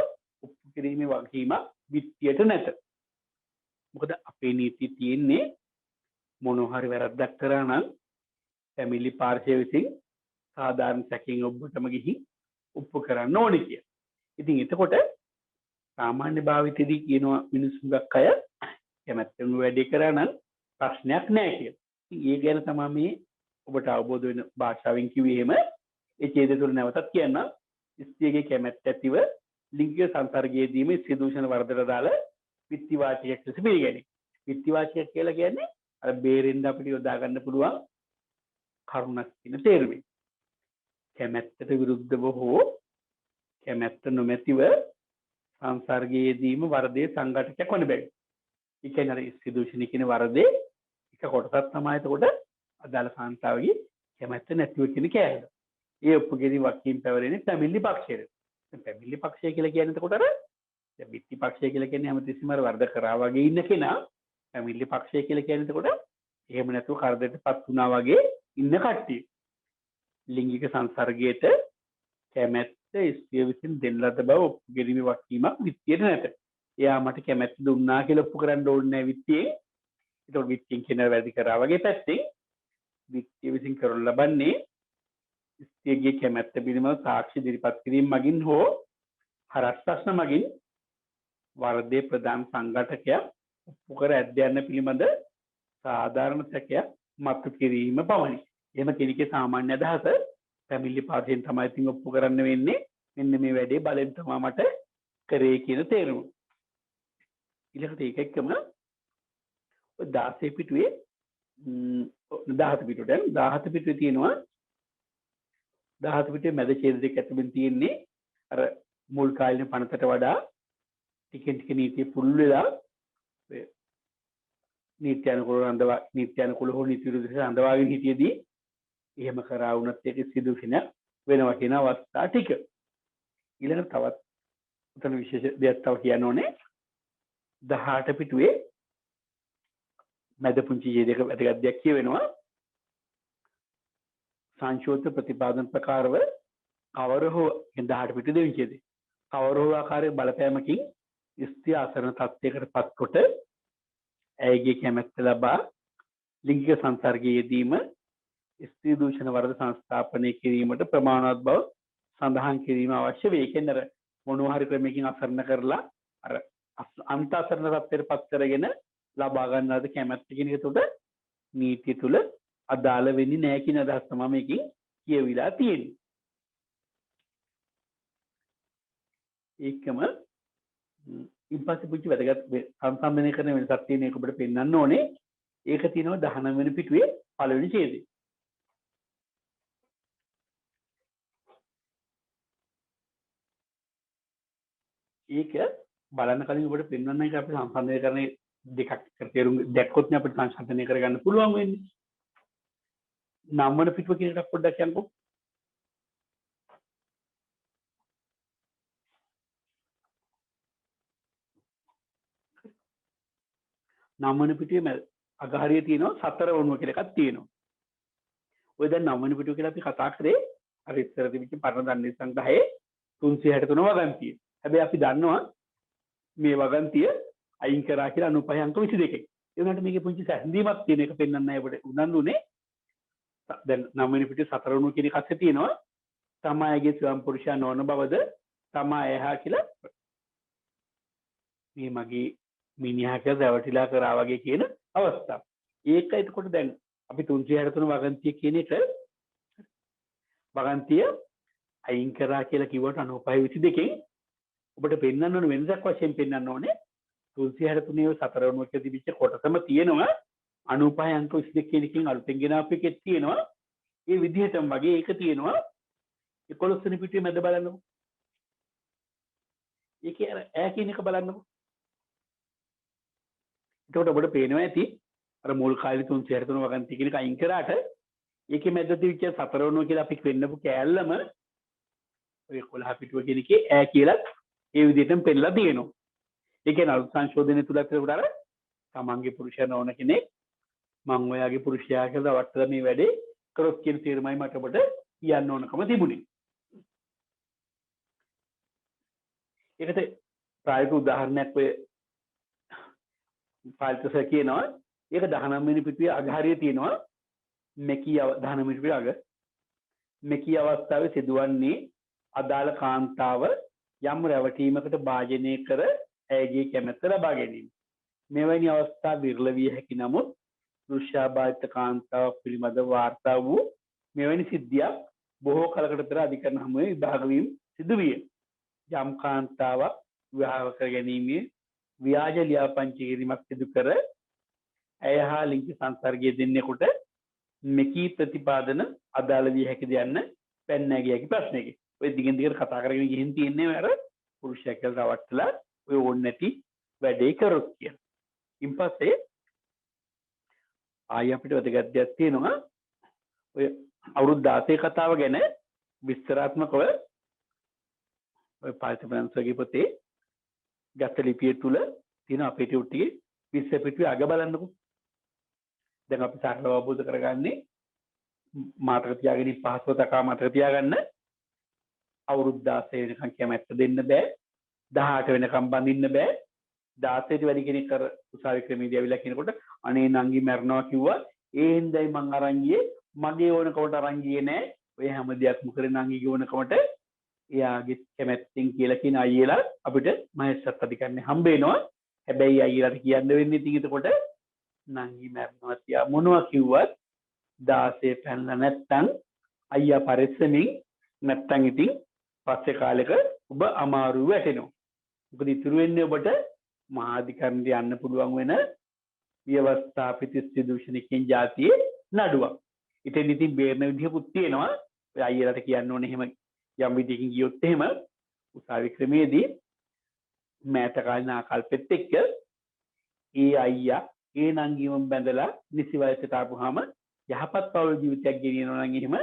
ඔප්පු කිරීමේ වගකීමක් විත්තියට නැත. මොකද අපේ නීතිය තියෙන්නේ මොනවා හරි වැරද්දක් කරා නම් පැමිණිලි පාර්ශ්වය විසින් සාධාරණ සැකයෙන් ඔබටම ගිහින් ඔප්පු කරන්න ඕනේ කියලා. ඉතින් එතකොට සාමාන්‍ය භාවිතයේදී කියනවා මිනිස්සුන්ගක් අය කැමැත්තෙන් වැඩේ කරා නම් ප්‍රශ්නයක් නැහැ කියලා. ඉතින් ඒ ගැන තමයි මේ ඔබට අවබෝධ වෙන භාෂාවෙන් කිව්වේ එහෙම. ඒ ඡේදය තුළ නැවතත් කියන්න ස්ත්‍රියගේ කැමැත්ත ඇතිව ලිංගික සංසර්ගයේදීම ස්ත්‍රී දූෂණ වර්ධනට දාලා විත්තිවාචකයක් ලෙස පිළිගැනේ. විත්තිවාචකයක් කියලා කියන්නේ අර බේරෙන්න අපිට යොදා ගන්න පුළුවන් කරුණක් කියන තේරුමයි. කැමැත්තට විරුද්ධව හෝ කැමැත්ත නොමැතිව සංසර්ගයේදීම වරදේ සංඝාතකයක් වන බැවින්. ඒ කියන්නේ අර ස්ත්‍රී දූෂණ කියන වරදේ එක කොටසක් තමයි එතකොට අදාළ කාන්තාවගේ කැමැත්ත නැතිව කියන කෑල්ල. ඒ ඔප්පු කිරීම වගකීම් පැවරෙන්නේ පැමිණිලි පක්ෂයට. පැමිණිලි පක්ෂය කියලා කියන්නේ එතකොට අර දැන් බිත්ති පක්ෂය කියලා කියන්නේ හැමතිස්සෙම අර වරද කරා වගේ ඉන්න කෙනා. පැමිණිලි පක්ෂය කියලා කියන්නේ එතකොට එහෙම නැතුව කරදරයටපත් වුණා වගේ ඉන්න කට්ටිය. ලිංගික සංසර්ගයට කැමැත්ත ස්ත්‍රිය විසින් දෙන ලද බව ඔප්පු කිරීමේ වගකීමක් විත්තියට නැත. එයා මට කැමැත්ත දුන්නා කියලා ඔප්පු කරන්න ඕනේ නැහැ විත්තියේ. ඒතකොට විත්තියෙන් කියන වැඩි කරා වගේ පැත්තෙන් විත්තිය විසින් කරනු ලබන්නේ ස්ත්‍රියගේ කැමැත්ත පිළිබඳව සාක්ෂි ඉදිරිපත් කිරීම මගින් හෝ හරස් ප්‍රශ්න මගින් වර්ධයේ ප්‍රධාන සංඝටකයා ඔප්පු කර ඇද්ද යන්න පිළිබඳ සාධාරණ සැකයක් මතු කිරීම පමණි. එහෙම කෙනෙක්ගේ සාමාන්‍ය අදහස ෆැමිලි පාර්ටියෙන් තමයි ඉතින් ඔප්පු කරන්න වෙන්නේ. මෙන්න මේ වැඩේ බලෙන් තමයි මට කරේ කියන තේරුම. ඊළඟට ඒක එක්කම 16 පිටුවේ 17 පිටුවේ තියෙනවා 17 පිටුවේ මැද ඡේද දෙක ඇතුළෙන් තියෙන්නේ අර මුල් කාලින පනතට වඩා ටිකෙන් ටික නීතිය පුළුල් වෙලා නීත්‍යානුකූල හෝ නීති විරුද්ධ අඳවාගෙන හිටියේදී එහෙම කරා වුණත් ඒක සිදුවෙන වෙනවා කියන අවස්ථා ටික. ඊළඟ තවත් උතන විශේෂ දෙයක් තව කියන්න ඕනේ 18 පිටුවේ මැද පුංචි ඡේදයක වැදගත් දෙයක් කියවෙනවා. සංශෝධන ප්‍රතිපාදන ප්‍රකාරව කවර හෝ 18 පිටු දෙවෙනි ඡේදේ කවර හෝ ආකාරයේ බලපෑමකින් ස්ත්‍රිය අසරණ තත්ත්වයකට පත්කොට ඇයගේ කැමැත්ත ලබා ලිංගික සංසර්ගයේදීම ස්ත්‍රී දූෂණ වරද සංස්ථාපනය කිරීමට ප්‍රමාණවත් බව සඳහන් කිරීම අවශ්‍ය වේ. ඒ කියන්නේ මොනවා හරි ක්‍රමයකින් අසරණ කරලා අර අන්ත අසරණ තත්ත්වයට පත් කරගෙන ලබා ගන්නාද කැමැත්ත කියන එක තුළ නීතිය තුළ අදාළ වෙන්නේ නැහැ කියන අදහස තමයි මේකෙන් කියවිලා තියෙන්නේ. ඒකම ඉන්පස්සේ පුංචි වැදගත් සංසන්දනය කරන වෙනසක් තියෙන එක ඔබට පෙන්වන්න ඕනේ. ඒක තියෙනවා 19 වෙනි පිටුවේ පළවෙනි ඡේදය. ඒක බලන්න කලින් ඔබට පෙන්වන්න එක අපි සංසන්දනය කරන දෙකක් තේරුම් දැක්කොත් නේ අපිට සංසන්දනය කරගන්න පුළුවන් වෙන්නේ. 9 වෙනි පිටුව කියන එකක් පොඩ්ඩක් කියන්නකෝ. 9 වෙනි පිටුවේ අගහරිය තියෙනවා 4 වුණුව කියලා එකක් තියෙනවා. ඔය දැන් 9 වෙනි පිටුව කියලා අපි කතා කරේ අර ඉස්සර තිබිච්ච පරණ දන්නේ සංග්‍රහයේ 363 වගන්තිය. හැබැයි අපි දන්නවා මේ වගන්තිය අයින් කරා කියලා 95 අංක 22. ඒ වුණාට මේකේ පුංචි සැලඳීමක් තියෙන එක පෙන්වන්නයි ඔබට උනන්දුනේ. දැන් 9 වෙනි පිටුවේ 4 වුණුව කියන එකක් තියෙනවා. තමායගේ ස්වයං පුරුෂයා නොවන බවද තමා එහා කියලා මේ මගේ මිනිහා කියලා රැවටිලා කරා වගේ කියන අවස්ථාව. ඒක එතකොට දැන් අපි 363 වගන්තිය කියන එක වගන්තිය අයින් කරා කියලා කිව්වට 95 22කින් ඔබට පෙන්වන්න ඕන වෙනසක් වශයෙන් පෙන්වන්න ඕනේ 363 4 වෙනුවක තිබිච්ච කොටසම තියෙනවා 95 අංක 22 කියන එකකින් අලුතෙන් ගෙනාපු එකෙත් තියෙනවා. ඒ විදිහටම වගේ ඒක තියෙනවා 11 වෙනි පිටුවේ මැද බලන්නකො. ඒකේ අර ඈ කියන එක බලන්නකො. එතකොට ඔබට පේනවා ඇති අර මුල් කාලේ 363 වගන්තිය කියන එක අයින් කරාට ඒකේ මැද තිබිච්ච 4 වෙනුව කියලා අපි පෙන්නපු කෑල්ලම ඔය 11 පිටුව කියන එකේ ඈ කියලා ඒ විදිහටම පෙන්නලා තියෙනවා. ඒ කියන්නේ අලුත් සංශෝධනය තුලත් ඒකට අර තමන්ගේ පුරුෂයා නොවන කෙනෙක් මං ඔයාගේ පුරුෂයා කියලා වටලා මේ වැඩේ කරොත් කියන තීරමයි මට ඔබට කියන්න ඕනකම තිබුණේ. ඒකට ප්‍රායෝගික උදාහරණයක් ඔය පාල්තස කියනවා. ඒක 19 වෙනි පිටුවේ අගහරිය තියෙනවා. මෙකී 19 වෙනි පිටුවේ අග මෙකී අවස්ථාවේ සිදුවන්නේ අදාළ කාන්තාව යම් රැවටීමකට භාජනය කර ඇයගේ කැමැත්ත ලබා ගැනීම. මෙවැනි අවස්ථා විරල විය හැකි නමුත් දෘශ්‍යාබාධිත කාන්තාවක් පිළිබඳ වාර්තා වූ මෙවැනි සිද්ධියක් බොහෝ කලකට පෙර අධිකරණ හමුවේ විභාග වීම සිදු විය. යම් කාන්තාවක් විවාහ කර ගැනීමේ ව්‍යාජ ලියාපදිංචි කිරීමක් සිදු කර ඇය හා ලිංගික සංසර්ගය දෙන්නෙකුට මෙකී ප්‍රතිපාදන අදාළ විය හැකිද යන්න පැන්නෑගේ හැකි ප්‍රශ්නයකි. ඔය දිගින් දිගට කතා කරගෙන ගිහින් තියන්නේ අර පුරුෂයා කියලා රවට්ටලා ඔය ඕනේ නැති වැඩේ කරොත් කියන. ඉන්පස්සේ ආයි අපිට වැදගත් දෙයක් තියෙනවා. ඔය අවුරුදු 16 කතාව ගැන විස්තරාත්මකව ඔය පාලිතපන්සගේ පොතේ ගත ලිපිය තුල තියෙන අපේ ටිකේ 20 පිටුවේ අග බලන්නකො. දැන් අපි සාකච්ඡාව අවබෝධ කරගන්නේ මාතෘක තියාගෙන පහසුව තකා මාතෘක තියාගන්න අවුරුදු 16 වෙනකන් කැමැත්ත දෙන්න බෑ 18 වෙනකන් බඳින්න බෑ 16ට වැඩි කෙනෙක් කර උසාවි ක්‍රමයේදී ඇවිල්ලා කියනකොට අනේ නංගි මැරනවා කිව්වා. ඒ හින්දායි මං අරන් ගියේ. මගේ ඕනකමට අරන් ගියේ නෑ. ඔය හැම දෙයක්ම කරේ නංගිගේ ඕනකමට එයාගේ කැමැත්තෙන් කියලා කියන අයියලා අපිට මහේසත් අධිකරණේ හම්බ වෙනවා. හැබැයි අයියලාට කියන්න වෙන්නේ ඉතින් එතකොට නංගි මැරනවා තියා මොනවා කිව්වත් 16 පැනලා නැත්තම් අයියා පරිස්සමින් නැත්තම් ඉතින් පස්සේ කාලෙක ඔබ අමාරු වැටෙනවා. මොකද ඉතුරු වෙන්නේ ඔබට මහාධිකරණයට යන්න පුළුවන් වෙන ව්‍යවස්ථාපිත ඉන්ස්ටිටියුෂනකින් ජාතියේ නඩුවක්. ඉතින් ඉතින් බේරන විදිහකුත් තියෙනවා. ඔය අයියලාට කියන්න ඕනේ එහෙම යම් විදිහකින් ගියොත් එහෙම උසාවි ක්‍රමයේදී මෑත කාලින ආකල්පෙත් එක්ක ඒ අයියා ඒ නංගිවම බැඳලා නිසි වයසට ආපුවාම යහපත් පෞල් ජීවිතයක් ගෙනියනවා නම් එහෙම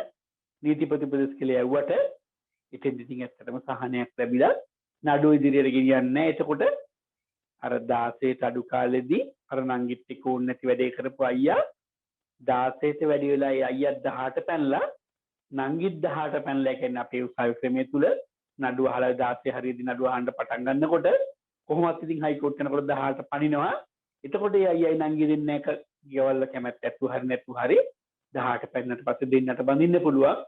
නීති ප්‍රතිපදස් කියලා යවුවට ඉතින් ඉතින් ඇත්තටම සහනයක් ලැබිලා නඩුව ඉදිරියට ගෙනියන්නේ නැහැ. එතකොට අර 16ට අඩු කාලෙදී අර නංගිත් එක්ක ඕනේ නැති වැඩේ කරපු අයියා 16ට වැඩි වෙලා ඒ අයියා 18 පැනලා නංගිත් 18 පැනලා කියන්නේ අපේ උසාවි ක්‍රමයේ තුල නඩුව අහලා 16 හරියදී නඩුව අහන්න පටන් ගන්නකොට කොහොමත් ඉතින් හයි කෝට් යනකොට 18 පනිනවා. එතකොට ඒ අයියයි නංගි දෙන්න එක ගෙවල්ල කැමැත්ත ඇත්තු හරි නැත්තු හරි 18 පැන්නට පස්සේ දෙන්නට බඳින්න පුළුවන්.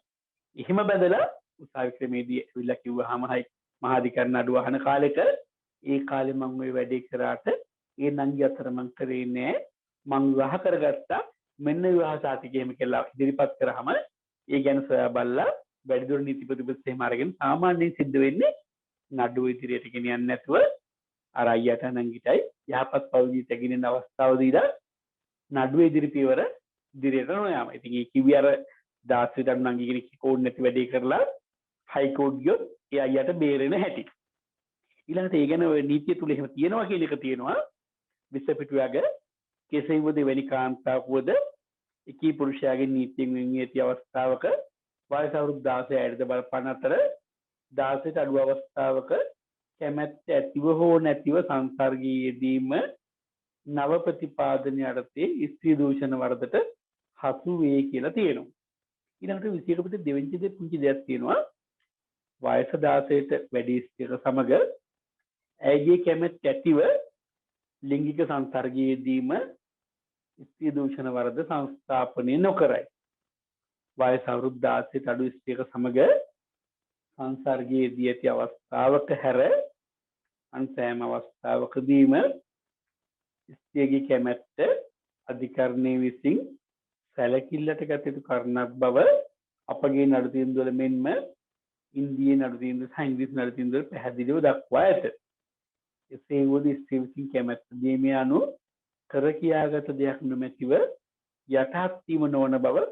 එහෙම බඳලා උසාවි ක්‍රමේදී ඇවිල්ලා කිව්වහම හයි මහාධිකරණ නඩුව අහන කාලෙක ඒ කාලේ මම ওই වැඩේ කරාට ඒ නංගි අතර මං කරේ නෑ. මං විවාහ කරගත්තා. මෙන්න විවාහ සාතිකය එහෙම කියලා ඉදිරිපත් කරාම ඒ ගැන සොයා බලලා වැඩිදුර නීති ප්‍රතිපත්ති එහෙම අරගෙන සාමාන්‍යයෙන් සිද්ධ වෙන්නේ නඩුව ඉදිරියට ගෙනියන්නේ නැතුව අර අයියට නංගිටයි යහපත් පෞල් ජීවිතය ගෙනියන අවස්ථාව දීලා නඩුව ඉදිරි පියවර ඉදිරියට නොයාම. ඉතින් ඒ කිව්වේ අර 16 ට නංගි කෙනෙක් කෝඩ් නැති වැඩේ කරලා හයි කෝඩ් ගියොත් ඒ අයියට බේරෙන හැටි. ඊළඟට ඒ ගැන ඔය නීතිය තුල එහෙම තියෙනවා කියන එක තියෙනවා. විසපිටුවගේ කෙසේ වුවද වෙනි කාන්තාවකද එකී පුරුෂයාගේ නීතියෙන් වෙන් වී ඇති අවස්ථාවක වයස අවුරුදු 16ට බලපන අතර 16ට අඩු අවස්ථාවක කැමැත්ත ඇතිව හෝ නැතිව සංසර්ගයේදීම නව ප්‍රතිපාදන යටතේ ස්ත්‍රී දූෂණ වරදට හසු වේ කියලා තියෙනවා. ඊළඟට 21 පිටේ දෙවෙනි දේ පුංචි දෙයක් තියෙනවා. වයස 16ට වැඩි ස්ත්‍රියක සමග ඇයගේ කැමැත්ත ඇතිව ලිංගික සංසර්ගයේදීම ස්ත්‍රී දූෂණ වරද සංස්ථාපනය නොකරයි. වයස අවුරුදු 16ට අඩු ස්ත්‍රියක සමග සංසර්ගයේදී ඇති අවස්ථාවක හැර අන් සෑම අවස්ථාවකදීම ස්ත්‍රියගේ කැමැත්ත අධිකරණයේ විසින් සැලකිල්ලට ගත යුතු කරුණක් බව අපගේ නඩු තීන්දුවල මෙන්ම ඉන්දියානු නඩු තීන්දුව සහ ඉංග්‍රීසි නඩු තීන්දුවල පැහැදිලිව දක්වා ඇත. එසේ වුවද ස්ත්‍රී විසින් කැමැත්ත දීමේ අනුව කර කියාගත දෙයක් නොමැතිව යටහත් වීම නොවන බව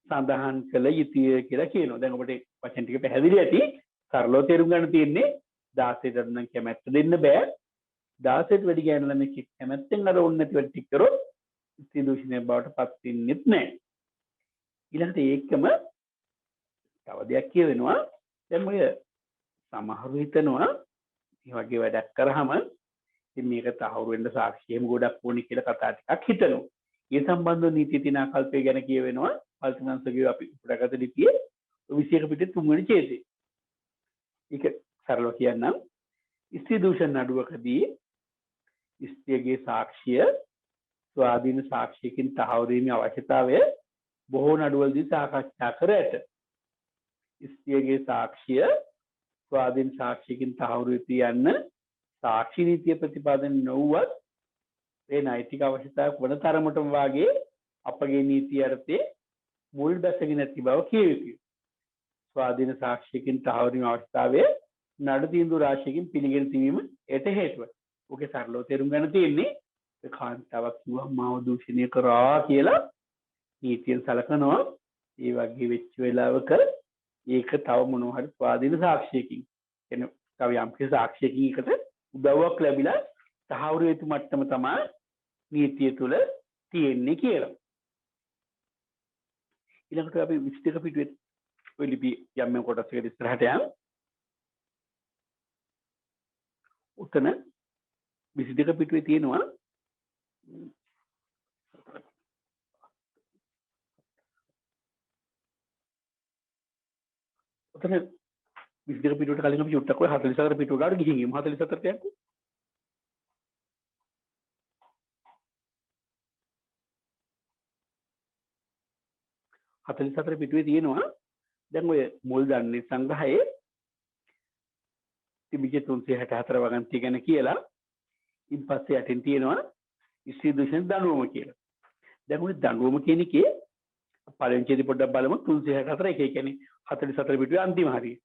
සඳහන් කළ යුතුය කියලා කියනවා. දැන් ඔබට වචන ටික පැහැදිලි ඇති. සරලව තේරුම් ගන්න තියෙන්නේ 16ට නම් කැමැත්ත දෙන්න බෑ. 16ට වැඩි ගෑනු ළමෙක් කැමැත්තෙන් අර ඕනේ නැති වැඩ ටික කරොත් ස්ත්‍රී දූෂණය බවට පත් වෙන්නේත් නැහැ. ඊළඟට ඒකම තව දෙයක් කියවෙනවා. දැන් ඔය සමහරු හිතනවා මේ වගේ වැඩක් කරාම ඉතින් මේක තහවුරු වෙන්න සාක්ෂියම ගොඩක් ඕනේ කියලා කතා ටිකක් හිතනවා. ඒ සම්බන්ධව නීති තින ආකල්පය ගැන කියවෙනවා. පල්තනන්සගේ අපි උඩගත ලිපියේ 21 පිටේ 3 වෙනි ඡේදය. ඒක සරලව කියන්නම්. ස්ත්‍රී දූෂණ නඩුවකදී ස්ත්‍රියගේ සාක්ෂිය ස්වාධීන සාක්ෂියකින් තහවුරු වීමේ අවශ්‍යතාවය බොහෝ නඩුවලදී සාකච්ඡා කර ඇත. ස්ත්‍රියගේ සාක්ෂිය ස්වාධීන සාක්ෂියකින් තහවුරු වී යන්න සාක්ෂි නීතිය ප්‍රතිපාදනය නොවුවත් ඒ නෛතික අවශ්‍යතාවක් වන තරමටම වාගේ අපගේ නීතිය යටතේ මුල් බැසගෙන නැති බව කිය යුතුයි. ස්වාධීන සාක්ෂියකින් තහවුරු වීම අවස්ථාවේ නඩු තීන්දුව රාශියකින් පිළිගෙන තිබීම ඒට හේතුවයි. ඔකේ සරලව තේරුම් ගන්න තියෙන්නේ ඒ කාන්තාවක් කිව්වම මාව දූෂණය කරා කියලා නීතියෙන් සලකනවා. ඒ වගේ වෙච්ච වෙලාවක ඒක තව මොනවා හරි ස්වාධීන සාක්ෂියකින් එන තව යම් කිසි සාක්ෂියකින් එකට උදව්වක් ලැබිලා තහවුරු වෙතු මට්ටම තමයි නීතිය තුල තියෙන්නේ කියලා. ඊළඟට අපි 22 පිටුවේ ඔය ලිපි යම් කොටස් එකට ඉස්සරහට යමු. උතන 22 පිටුවේ තියෙනවා උතන 22 පිටුවට කලින් අපි චුට්ටක් ඔය 44 පිටුව ගාවට ගිහින් ගියමු. 44ට යන්න. 44 පිටුවේ තියෙනවා දැන් ඔය මුල් දන්නේ සංග්‍රහයේ තිබිච්ච 364 වගන්ති ගැන කියලා ඉන් පස්සේ යටින් තියෙනවා ස්ත්‍රී දූෂණ දඬුවම කියලා. දැන් උනේ දඬුවම කියන එකේ පළවෙනි ඡේදය පොඩ්ඩක් බලමු 364 එක. ඒ කියන්නේ 44 පිටුවේ අන්තිම හරිය.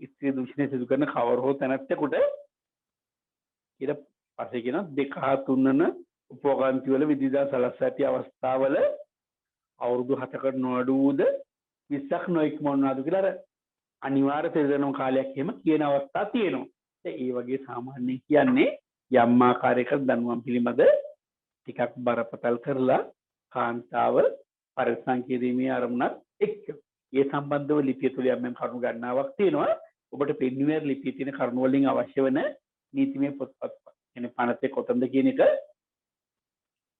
ස්ත්‍රී දූෂණය සිදු කරන කවර හෝ තැනැත්තෙකුට ඊට පස්සේ කියන 2 හා 3 වන උපෝගන්ති වල විධිදා සලස්වා ඇති අවස්ථාවල අවුරුදු 7කට නොඅඩු වූද 20ක් නොඉක්මවනවාද කියලා අර අනිවාර්ය පෙරදෙනුම් කාලයක් එහෙම කියන අවස්ථා තියෙනවා. ඒ වගේ සාමාන්‍යයෙන් කියන්නේ යම් ආකාරයක දඬුවම් පිළිබඳ ටිකක් බරපතල කරලා කාන්තාව පරිස්සම් කිරීමේ අරමුණක් එක්ක. ඒ සම්බන්ධව ලිපිය තුල යම් කරුණු ගණනාවක් තියෙනවා. ඔබට පෙන්වීමේ ලිපියේ තියෙන කරුණු වලින් අවශ්‍ය වෙන නීතිමය පොත්පත් කියන්නේ පනතේ කොතනද කියන එක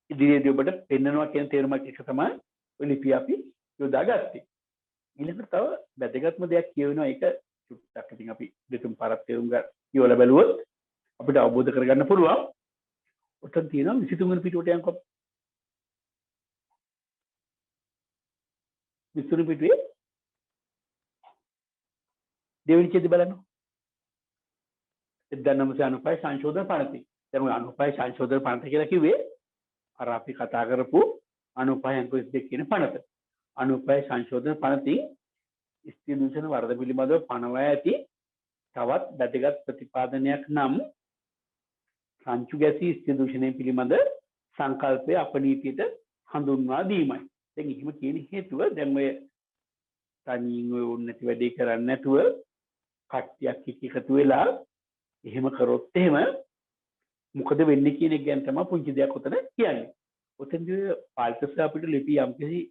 ඉදිරියේදී ඔබට පෙන්වනවා කියන තේරුමක් එක තමයි ඔය ලිපිය අපි යොදාගත්තේ. ඊළඟට තව වැදගත්ම දෙයක් කියවෙනවා ඒක චුට්ටක් ඉතින් අපි දෙතුන් පාරක් තේරුම් ගන්න කියවලා බැලුවොත් අපිට අවබෝධ කරගන්න පුළුවන්. ඔතන තියෙනවා 23 වෙනි පිටුවට යන්කො. 23 පිටුවේ දෙවෙනි ඡේදය බලන්න. 1995 සංශෝධන පනති. දැන් ඔය 95 සංශෝධන පනත කියලා කිව්වේ අර අපි කතා කරපු 95 අංක 22 කියන පනත. 95 සංශෝධන පනතින් ස්ත්‍රී දූෂණ වරද පිළිබඳව පනවා ඇති තවත් වැදගත් ප්‍රතිපාදනයක් නම් සංචු ගැසී ස්ත්‍රී දූෂණය පිළිබඳ සංකල්පය අපනීතියට හඳුන්වා දීමයි. දැන් එහෙම කියන හේතුව දැන් ඔය තනියෙන් ඔය උන්නති වැඩේ කරන්නේ නැතුව කට්ටියක් එකතු වෙලා එහෙම කරොත් එහෙම මොකද වෙන්නේ කියන එක ගැන තමයි පුංචි දෙයක් උතන කියන්නේ. උතෙන්දී පාල්කස් අපිට ලිපි යම්කිසි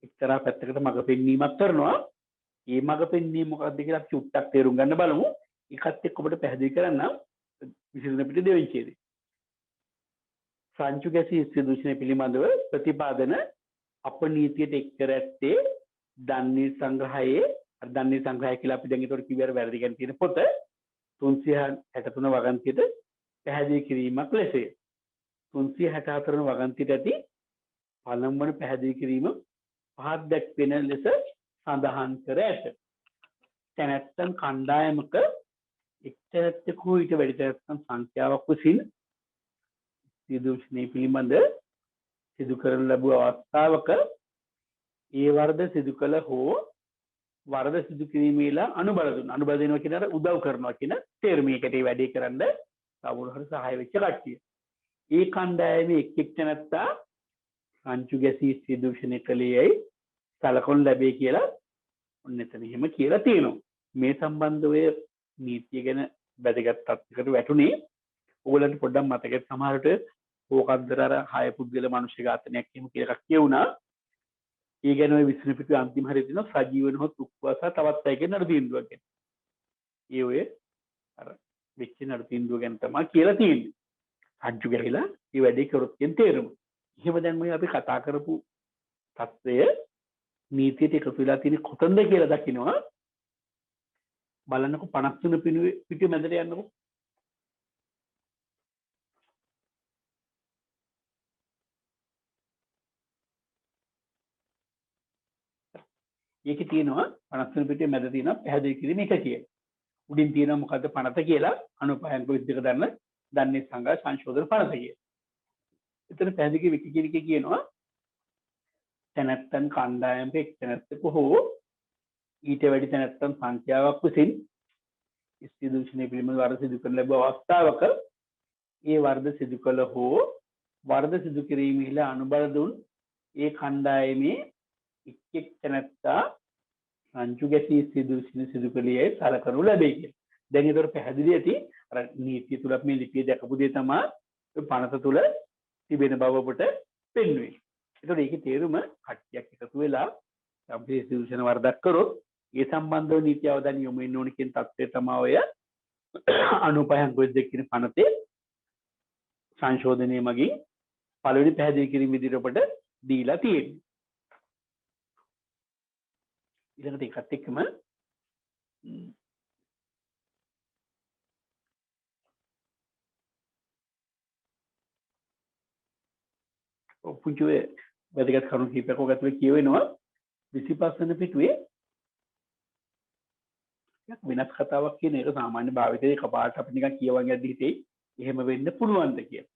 එක්තරා පැත්තකට මඟ පෙන්වීමක් කරනවා. මේ මඟ පෙන්වීම මොකක්ද කියලා අපි චුට්ටක් තේරුම් ගන්න බලමු. ඒකත් එක්ක ඔබට පැහැදිලි කරන්නම් 22 පිටු දෙවෙනි ඡේදය. සංචු ගැසී ස්ත්‍රී දූෂණය පිළිබඳව ප්‍රතිපාදන අපනීතියට එක් කර ඇත්තේ දන්නේ සංග්‍රහයේ දන්නේ සංග්‍රහය කියලා අපි දැන් ඒකට කිව්වර වැරදි ගැන තියෙන පොත 363 වගන්තියට පැහැදිලි කිරීමක් ලෙසය. 364 වගන්තියට ඇති පළමුවන පැහැදිලි කිරීම පහක් දැක්වෙන ලෙස සඳහන් කර ඇත. තැනැත්තන් කණ්ඩායමක එක්තැනැත්තෙකු ඊට වැඩි තැනැත්තන් සංඛ්‍යාවක් විසින් ස්ත්‍රී දූෂණය පිළිබඳ සිදු කරන ලැබුව අවස්ථාවක ඒ වරද සිදු කළ හෝ වරද සිදු කිරීමේලා අනුබල දුන්න. අනුබල දෙනවා කියන අර උදව් කරනවා කියන තේරුමයකට ඒ වැඩේ කරන්න කවුරු හරි සහාය වෙච්ච කට්ටිය. ඒ කණ්ඩායමේ එක් එක් තැනැත්තා සංචු ගැසී ස්ත්‍රී දූෂණය කළේයි සලකනු ලැබේ කියලා ඔන්න එතන එහෙම කියලා තියෙනවා. මේ සම්බන්ධව නීතිය ගැන වැදගත් තත්ත්වයකට වැටුනේ. ඕගොල්ලන්ට පොඩ්ඩක් මතකයි සමහරට ඕකන්දර අර 6 පුද්ගල මනුෂ්‍ය ඝාතනයක් එහෙම කියලා එකක් කියුණා. ඒ ගැන ඔය 20 පිටුවේ අන්තිම හරිය තියෙනවා සජීවන හොත් උපවාස තවත් අයගේ නඩු තීන්දුවක් ගැන. ඒ ඔය අර වෙච්ච නඩු තීන්දුව ගැන තමයි කියලා තියෙන්නේ. අජ්ජු ගහලා මේ වැඩේ කරොත් කියන තේරුම. එහෙම දැන් මේ අපි කතා කරපු தත්ත්වය නීතියට එකතු වෙලා තියෙන කොතනද කියලා දකින්නවා. බලන්නකො 53 පිටුවේ මැදට යන්නකො. ඒකේ තියෙනවා 53 පිටුවේ මැද තියෙනවා පැහැදිලි කිරීම එක කියලා. උඩින් තියෙනවා මොකද්ද පනත කියලා 95 අංක 22 දන්න දන්නේ සංග්‍රහ සංශෝධන පනත කියලා. එතන පැහැදිලි විකිකීරිකේ කියනවා තැනැත්තන් කණ්ඩායමක එක් තැනැත්තෙකු හෝ ඊට වැඩි තැනැත්තන් සංඛ්‍යාවක් විසින් ස්ත්‍රී දූෂණය පිළිබඳව වරද සිදු කරන ලැබුව අවස්ථාවක ඒ වරද සිදු කළ හෝ වරද සිදු කිරීමේලා අනුබල දුන් ඒ කණ්ඩායමේ එක් එක් තැනැත්තා සංචු ගැසී ස්ත්‍රී දූෂණය සිදු කළේ සලකනු ලැබේ කියලා. දැන් ඒතර පැහැදිලි ඇති අර නීතිය තුල මේ ලිපිය දැකපු දේ තමයි පනත තුල තිබෙන බව ඔබට පෙන්වන්නේ. ඒතකොට ඒකේ තේරුම කට්ටියක් එකතු වෙලා සම්පූර්ණ දූෂණ වරදක් කරොත් ඒ සම්බන්ධව නීති අවධානය යොමු වෙන්න ඕන කියන தත්ත්වය තමයි ඔය 95 අංක 22 කියන පනතේ සංශෝධනයේ මගින් පළවෙනි පැහැදිලි කිරීම විදිහට ඔබට දීලා තියෙන්නේ. ඊළඟට ඒකත් එක්කම පුංචි වැදගත් කරුණු කීපයක් ඔක ඇතුලේ කියවෙනවා. 25 වෙනි පිටුවේ වෙනස් කතාවක් කියන එක සාමාන්‍ය භාවිතයේ කපාට අපිට නිකන් කියවන්න යද්දි හිතේ එහෙම වෙන්න පුළුවන්ද කියලා.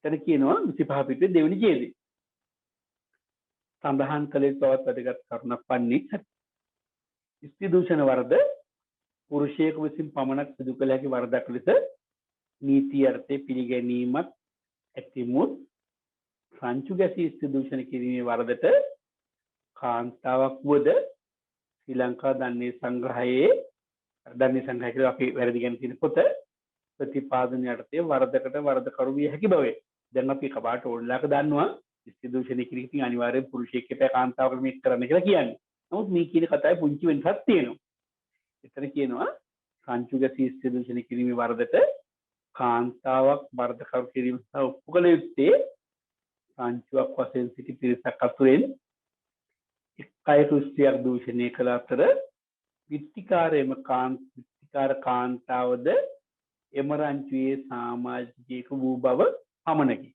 එතන කියනවා 25 පිටුවේ දෙවෙනි ඡේදය. සඳහන් කළේ තවත් වැදගත් කරුණක් වන්නේ ස්ත්‍රී දූෂණ වරද පුරුෂයෙකු විසින් පමණක් සිදු කළ හැකි වරදක් ලෙස නීති අර්ථයේ පිළිගැනීමක් ඇතිමුත් රංචු ගැසී ස්ත්‍රී දූෂණ කිරීමේ වරදට කාන්තාවක් වුවද ශ්‍රී ලංකා දන්නේ සංග්‍රහයේ කියලා අපි වැරදි ගැන තියෙන පොත ප්‍රතිපාදන යටතේ වරදකට වරදකරු විය හැකි බවයි. දැන් අපි කපාට ඕනලාක දන්නවා ස්ත්‍රී දූෂණය කිරීමකින් අනිවාර්යයෙන් පුරුෂයෙක් එපා කාන්තාවකට මේක කරන්න කියලා කියන්නේ. නමුත් මේ කියන කතාවේ පුංචි වෙනසක් තියෙනවා. එතන කියනවා රංචු ගැසී ස්ත්‍රී දූෂණය කිරීමේ වරදට කාන්තාවක් වරදකරු කිරීම සහ ඔප්පු කළ යුත්තේ රංචුවක් වශයෙන් සිටි පිරිසක් අතුරෙන් එක්කයෙකු ස්ත්‍රියක් දූෂණය කළ අතර විත්තිකාර කාන්තාවද එම රංචුවේ සමාජිකයෙකු වූ බව පමණකි.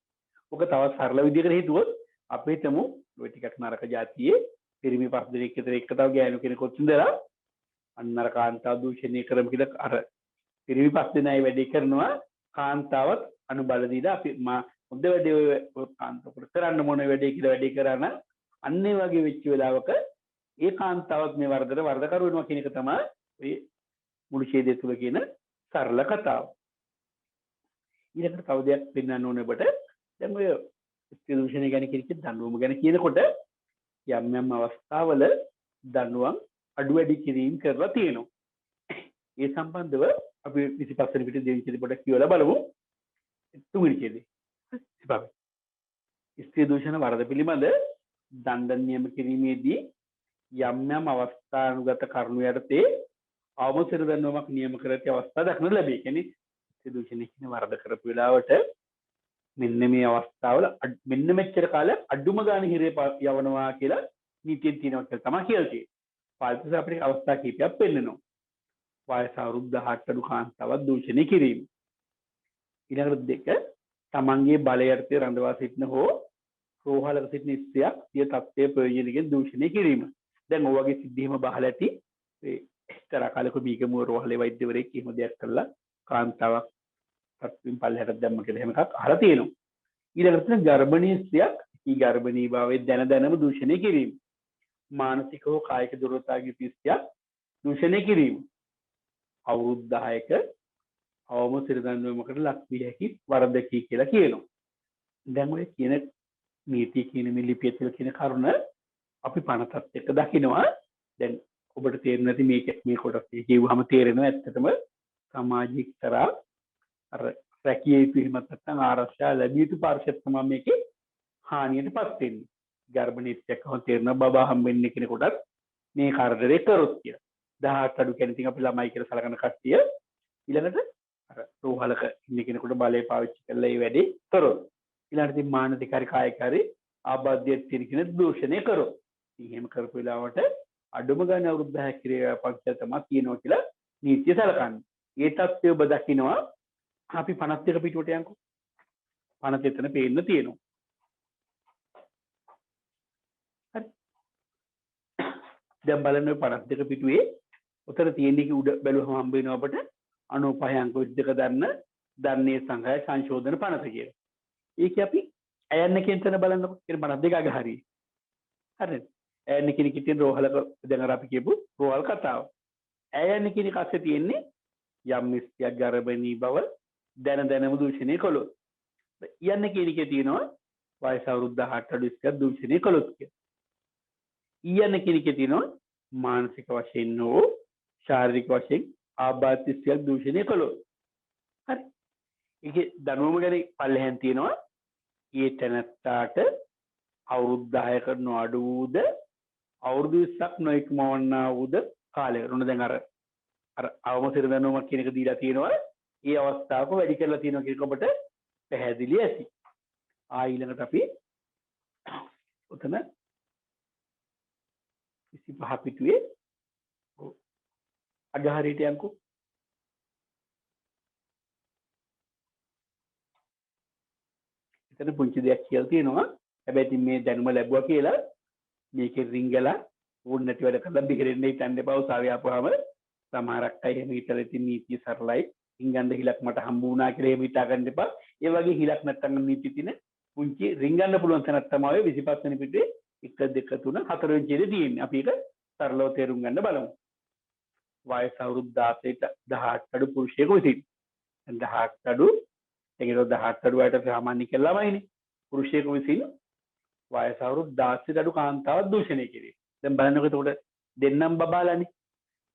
ඔක තවත් සරල විදිහකට හිතුවොත් අපි හිතමු ඔය ටිකක් නරක જાතියේ පිරිමි පස් දෙනෙක් විතර එක තව ගෑනු කෙනෙකුත් ඉඳලා අන්නර කාන්තාව දූෂණය කරමු කියලා අර පිරිමි පස් දෙනයි වැඩේ කරනවා කාන්තාවත් අනුබල දීලා අපි හොඳ වැඩේ ඔය කාන්තාවට කරන්න මොන වැඩේ කියලා වැඩේ කරන අන්න ඒ වගේ වෙච්ච වෙලාවක ඒ කාන්තාවක් මේ වරදට වරදකරු වෙනවා කියන එක තමයි ඔය මුළු ඡේදය තුල කියන සරල කතාව. ඊළඟට තව දෙයක් පෙන්වන්න ඕනේ ඔබට. දැන් ඔය ස්ත්‍රී දූෂණය ගැන කිරිච්ච දඬුවම ගැන කියනකොට යම් යම් අවස්ථාවල දඬුවම් අඩු වැඩි කිරීම කරලා තියෙනවා. ඒ සම්බන්ධව අපි 25 වෙනි පිටේ දෙවෙනි ඡේදය පොඩ්ඩක් කියවලා බලමු. තුන්වෙනි ඡේදය. ස්ත්‍රී දූෂණ වරද පිළිබඳ දණ්ඩ නියම කිරීමේදී යම් යම් අවස්ථානුගත කරුණු යටතේ අවමසිර දඬුවමක් නියම කර ඇති අවස්ථා දක්නට ලැබේ. කියන්නේ ස්ත්‍රී දූෂණය කියන වරද කරපු වෙලාවට මෙන්න මේ අවස්ථාවල මෙන්න මෙච්චර කාලයක් අඩුම ගාණ හිරේ යවනවා කියලා නීතියෙන් තියෙනවා කියලා තමයි කියලා තියෙන්නේ. පාලිත අපිට අවස්ථා කීපයක් පෙන්නනවා. වයස අවුරුදු 18 අඩු කාන්තාවක් දූෂණය කිරීම. ඊළඟට දෙක තමන්ගේ බලය යටතේ රඳවා සිටින හෝ රෝහලක සිටින ස්ත්‍රියක් සිය තත්ත්වයේ ප්‍රයෝජනකින් දූෂණය කිරීම. දැන් ඔය වගේ සිද්ධියම බහලා ඇති ඒ එක්තරා කාලයක බීගමුව රෝහලේ වෛද්‍යවරයෙක් එහෙම දෙයක් කළා කාන්තාවක් තත්ත්වෙන් පල්ලෙහාට දැම්ම කියලා එහෙම එකක් අහලා තියෙනවා. ඊළඟට තියෙන ගර්භණී ස්ත්‍රියක් ඊ ගර්භණී භාවයේ දැන දැනම දූෂණය කිරීම. මානසික හෝ කායික දුර්වලතාවක ස්ත්‍රියක් දූෂණය කිරීම. අවුරුදු 10ක අවම සිරදඬුවමකට ලක් විය හැකි වරදකි කියලා කියනවා. දැන් ඔය කියන නීතිය කියන මේ ලිපිය තුළ කියන කරුණ අපි පනතත් එක්ක දකිනවා. දැන් ඔබට තේරෙන්නේ නැති මේ කොටස් කියවුවම තේරෙනවා ඇත්තටම සමාජික තරා අර රැකිය යුතු හිමත් නැත්නම් ආරක්ෂා ලැබිය යුතු පාර්ශ්වයක් තමයි මේකේ හානියටපත් වෙන්නේ. ගර්භණී ස්ත්‍රියක් හොන් තේරෙනවා බබා හම්බෙන්නේ කෙනෙකුටත් මේ කාර්යය කරොත් කියලා. 18 අඩු කෙනෙක් ඉතින් අපි ළමයි කියලා සලකන කට්ටිය ඊළඟට අර රෝහලක ඉන්න කෙනෙකුට බලය පාවිච්චි කරලා මේ වැඩේ කරොත් ඊළඟට ඉතින් මානසික හරි කායික හරි ආබාධයක් තියෙන කෙනෙක් දූෂණය කරොත් ඉතින් එහෙම කරපු වෙලාවට අඩුම ගානේ අවුරුදු 10ක් ක්‍රියා පක්ෂය තමයි කියනවා කියලා නීතිය සලකන්නේ. ඒ තත්ත්වය ඔබ දකිනවා අපි 52 පිටුවට යන්කෝ. 50 එතන පේන්න තියෙනවා. හරි. දැන් බලන්න 52 පිටුවේ උතර තියෙන්නේ උඩ බැලුවම හම්බ වෙනවා අපට 95 අංක 22 දන්නේ සංග්‍රහය සංශෝධන 50 කියලා. ඒක අපි අයන්න කියන තැන බලන්නකො. ඒක 52 අග හරියි. හරිද? අයන්න කියන කිටින් රෝහලක දැන් අර අපි කියපු රෝහල් කතාව. අයන්න කියන කස්සේ තියෙන්නේ යම් ස්ත්‍රියක් ගර්භණී බව දැන දැනම දූෂණය කළොත්. යන්න කියන එකේ තියෙනවා වයස අවුරුදු 18 අඩු ස්ත්‍රියක් දූෂණය කළොත් කියලා. යන්න කියන එකේ තියෙනවා මානසික වශයෙන් හෝ ශාරීරික වශයෙන් ආබාධ ස්ත්‍රියක් දූෂණය කළොත්. හරි. ඒකේ දනුවම ගැන පල්ලෙහෙන් තියෙනවා ඊ තැනත්තාට අවුරුදු 10ක නොඅඩු වූද අවුරුදු 20ක් නොඉක්මවන්නා වූද කාලය. උන දැන් අර අවම සිර දනුවමක් කියන එක දීලා තියෙනවා. ඒ අවස්ථාවක වැඩි කරලා තියෙනවා කියන එක ඔබට පැහැදිලි ඇති. ඊළඟට අපි උතන 25 පිටුවේ අගහරියට යන්කෝ. එතන පුංචි දෙයක් කියලා තියෙනවා. හැබැයි ඉතින් මේ දැනුම ලැබුවා කියලා මේකේ රිංගලා ඕන නැති වැඩ කරලා බිහිරෙන්න හිතන්න එපා. උසාවිය ආපුවාම සමහරක් අය එහෙම හිතලා ඉතින් නීතිය සරලයි. රිංගන්න හිලක් මට හම්බ වුණා කියලා එහෙම හිතා ගන්න එපා. ඒ වගේ හිලක් නැත්තම් නීති තියෙන පුංචි රිංගන්න පුළුවන් තැනක් තමයි 25 වෙනි පිටුවේ 1 2 3 4 වෙනි ඡේදයේ තියෙන්නේ. අපි ඒක සරලව තේරුම් ගන්න බලමු. වයස අවුරුදු 16ට 18 අඩු පුරුෂයෙකු විසින් 18 අඩු ඒකේ 18 අඩු වලට සාමාන්‍ය කියලා ළමයිනේ. පුරුෂයෙකු විසින් වයස අවුරුදු 16ට අඩු කාන්තාවක් දූෂණය කිරීම. දැන් බලන්නකො එතකොට දෙන්නම් බබාලානේ.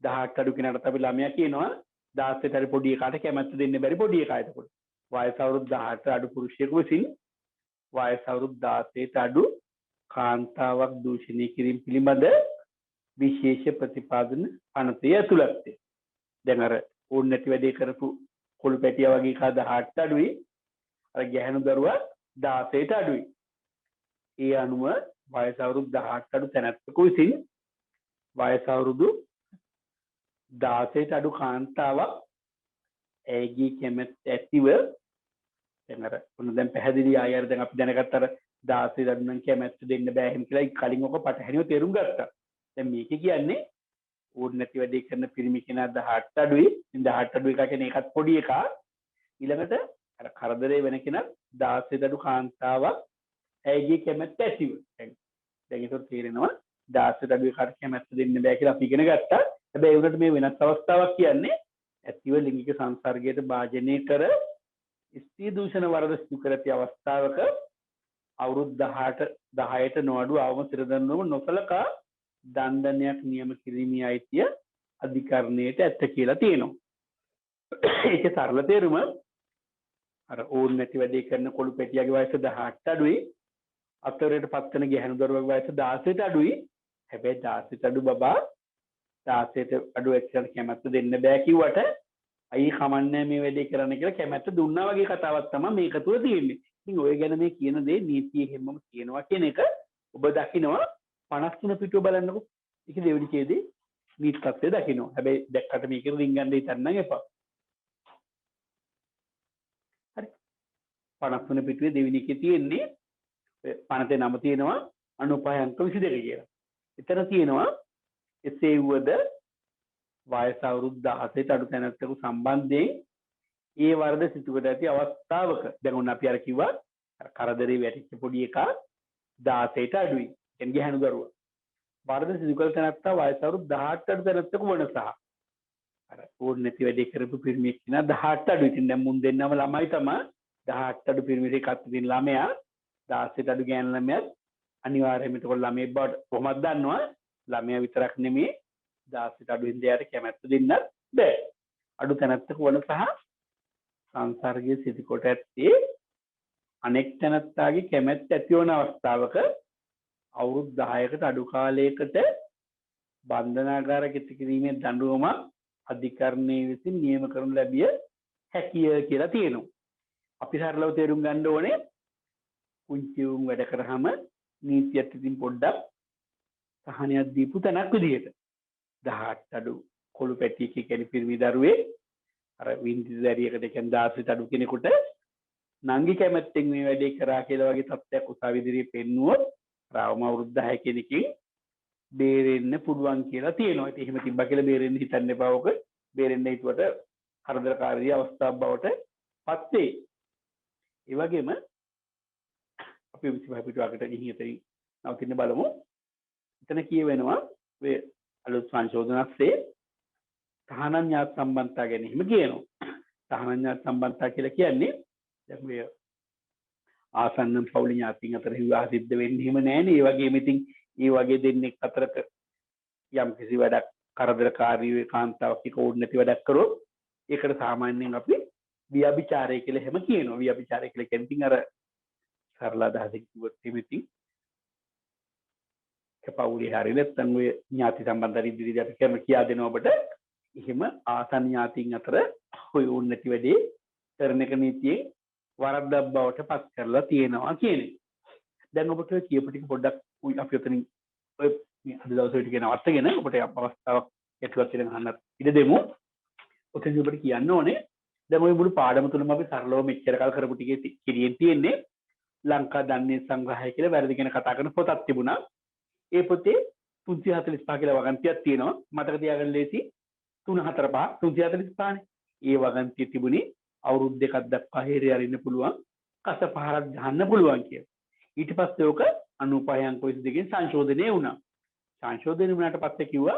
18 අඩු කෙනාට අපි ළමයා කියනවා 16ට අඩු පොඩි එකාට කැමැත්ත දෙන්න බැරි පොඩි එකා. එතකොට වයස අවුරුදු 18 අඩු පුරුෂයෙකු විසින් වයස අවුරුදු 16ට අඩු කාන්තාවක් දූෂණය කිරීම පිළිබඳ විශේෂ ප්‍රතිපාදන අනතය ඇතුළත්ය. දැන් අර ඕන නැති වැඩේ කරපු කොළු පැටියා වගේ කා 18ට අඩුයි. අර ගැහැණු දරුවා 16ට අඩුයි. ඒ අනුව වයස අවුරුදු 18ට අඩු තැනැත්තෙකු විසින් වයස අවුරුදු 16ට අඩු කාන්තාවක් ඇයගේ කැමැත්ත ඇතිව දැන් අර ඔන්න දැන් පැහැදිලි ආයෙ දැන් අපි දැනගත්ත අර 16ට අඩු නම් කැමැත්ත දෙන්න බෑ එහෙම කියලා කලින් ඔක පටහැනිව තේරුම් ගත්තා. දැන් මේක කියන්නේ ඕන නැති වැඩේ කරන පිරිමි කෙනා 18ට අඩුයි. ඉතින් 18ට අඩු එක කියන්නේ ඒකත් පොඩි එකා. ඊළඟට අර කරදරේ වෙන කෙනා 16ට අඩු කාන්තාවක් ඇයගේ කැමැත්ත ඇතිව. දැන් ඒක තේරෙනවා 16ට අඩු එකාට කැමැත්ත දෙන්න බෑ කියලා අපි ඉගෙන ගත්තා. හැබැයි උනට මේ වෙනස් අවස්ථාවක් කියන්නේ ඇතිව ලිංගික සංසර්ගයට භාජනය කර ස්ත්‍රී දූෂණ වරද සිදු කර ඇති අවස්ථාවක අවුරුදු 10ට නොඅඩු අවම සිරදඬුවම නොසලකා දණ්ඩනයක් නියම කිරීමේ අයිතිය අධිකරණයට ඇත්ත කියලා තියෙනවා. ඒකේ සරල තේරුම අර ඕන නැති වැඩේ කරන කොළු පැටියාගේ වයස 18ට අඩුයි. අතරේට පත් වෙන ගැහැණු දරුවගේ වයස 16ට අඩුයි. හැබැයි 16ට අඩු බබා 16ට අඩු එක්කෙනාට කැමැත්ත දෙන්න බෑ කිව්වට අයි කමන්නේ මේ වැඩේ කරන්න කියලා කැමැත්ත දුන්නා වගේ කතාවක් තමයි මේක තුල තියෙන්නේ. ඉතින් ඔය ගැන මේ කියන දේ නීතියේ හැමම කියනවා කියන එක ඔබ දකිනවා 53 පිටුව බලන්නකො. ඒක දෙවෙනි ඡේදේ නීති තත්ත්වය දකිනවා. හැබැයි දැක්කට මේක රින්ගන්න හිතන්න එපා. හරි. 53 පිටුවේ දෙවෙනි එකේ තියෙන්නේ පනතේ නම තියෙනවා 95 අංක 22 කියලා. එතන තියෙනවා එසේ වුවද වයස අවුරුදු 16ට අඩු තැනැත්තෙකු සම්බන්ධයෙන් ඒ වරද සිදු කර ඇති අවස්ථාවක දැන් ඔන්න අපි අර කිව්වා අර කරදරේ වැටිච්ච පොඩි එකා 16ට අඩුයි. එන් ගැහැණු දරුවා. වරද සිදු කළ තැනැත්තා වයස අවුරුදු 18ට අඩු තැනැත්තෙකු වන සහ අර ඕන නැති වැඩේ කරපු පිරිමියෙක් කෙනා 18ට අඩුයි. ඉතින් දැන් මුන් දෙන්නම ළමයි තමයි 18ට අඩු පිරිමියෙක් අත්දින ළමයා 16ට අඩු ගෑනු ළමයාත් අනිවාර්යයෙන්ම එතකොට ළමයේ බවට කොහොමද දන්නවා? ළමයා විතරක් නෙමෙයි 16ට අඩු හින්දාට කැමැත්ත දෙන්නත් බෑ. අඩු තැනැත්තක වන සහ සංසර්ගයේ සිදු කොට ඇත්තේ අනෙක් තැනැත්තාගේ කැමැත්ත ඇති වන අවස්ථාවක අවුරුදු 10කට අඩු කාලයකට බන්ධනාගාර ගත කිරීමේ දඬුවම අධිකරණයේ විසින් නියම කරනු ලැබිය හැකිය කියලා තියෙනවා. අපි සරලව තේරුම් ගන්න ඕනේ පුංචි උන් වැඩ කරාම නීතියත් ඉතින් පොඩ්ඩක් සහනයක් දීපු තැනක් විදියට 18 අඩු කොළු පැටියෙක් කියන්නේ පිරිමි දරුවේ අර වින්දි දැරියකට කියන්නේ 16 අඩු කෙනෙකුට නංගි කැමැත්තෙන් මේ වැඩේ කරා කියලා වගේ තත්ත්වයක් උසාවි ඉදිරියේ පෙන්නුවොත් රාවම අවුරුදු 10 කෙනකින් බේරෙන්න පුළුවන් කියලා තියෙනවා. ඉතින් එහෙම තිබ්බා කියලා බේරෙන්න හිතන්න එපා. ඔක බේරෙන්න හිතුවට කරදරකාරී අවස්ථාවක් බවට පත් වෙයි. ඒ වගේම අපි 25 පිටුවකට ගිහින් එතනින් නවතින්න බලමු. එතන කියවෙනවා මේ අලුත් සංශෝධනස්සේ තහනම් ඥාති සම්බන්ධතා ගැන හිම කියනවා. තහනම් ඥාති සම්බන්ධතා කියලා කියන්නේ දැන් මේ ආසන්න පෞලි ඥාතීන් අතර විවාහ සිද්ධ වෙන්නේ හිම නෑනේ. ඒ වගේම ඉතින් ඒ වගේ දෙන්නෙක් අතරක යම් කිසි වැඩක් කරදරකාරී කාන්තාවක් එක්ක ඕන නැති වැඩක් කරොත් ඒකට සාමාන්‍යයෙන් අපි වියබිචාරය කියලා හැම කියනවා. වියබිචාරය කියලා කියන්නේ අර සරල අදහසක් කිව්වොත් ඉතින් කපෞලි හරිය නැත්නම් ඔය ඥාති සම්බන්ධ ඉදිරියට අපි කරන කියා දෙනවා ඔබට. එහෙම ආසන්න ඥාතීන් අතර ඔය ඕන නැති වැඩේ කරන එක නීතියේ වරද්දක් බවට පත් කරලා තියෙනවා කියන්නේ. දැන් ඔබට කියපු ටික පොඩ්ඩක් අපි උතනින් ඔය අද දවසේ ටික නවත්තගෙන ඔබට අවස්ථාවක් ඇතුළත් වෙන ගන්න ඉඩ දෙමු. ඔතෙන් ඔබට කියන්න ඕනේ දැන් ওই මුළු පාඩම තුලම අපි සරලව මෙච්චර කල් කරපු ටිකේ කිරියෙන් තියෙන්නේ ලංකා දන්නේ සංග්‍රහය කියලා වැරදි කියන කතා කරන පොතක් තිබුණා. ඒ පොතේ 345 කියලා වගන්තියක් තියෙනවා. මතක තියාගන්න ලේසි. 345 345 නේ. ඒ වගන්තිය තිබුණේ අවුරුදු දෙකක් දක්වා හේරේ අරින්න පුළුවන්. කස පහරක් ගහන්න පුළුවන් කියලා. ඊට පස්සේ ඕක 95 අංක 22කින් සංශෝධනය වුණා. සංශෝධනය වුණාට පස්සේ කිව්වා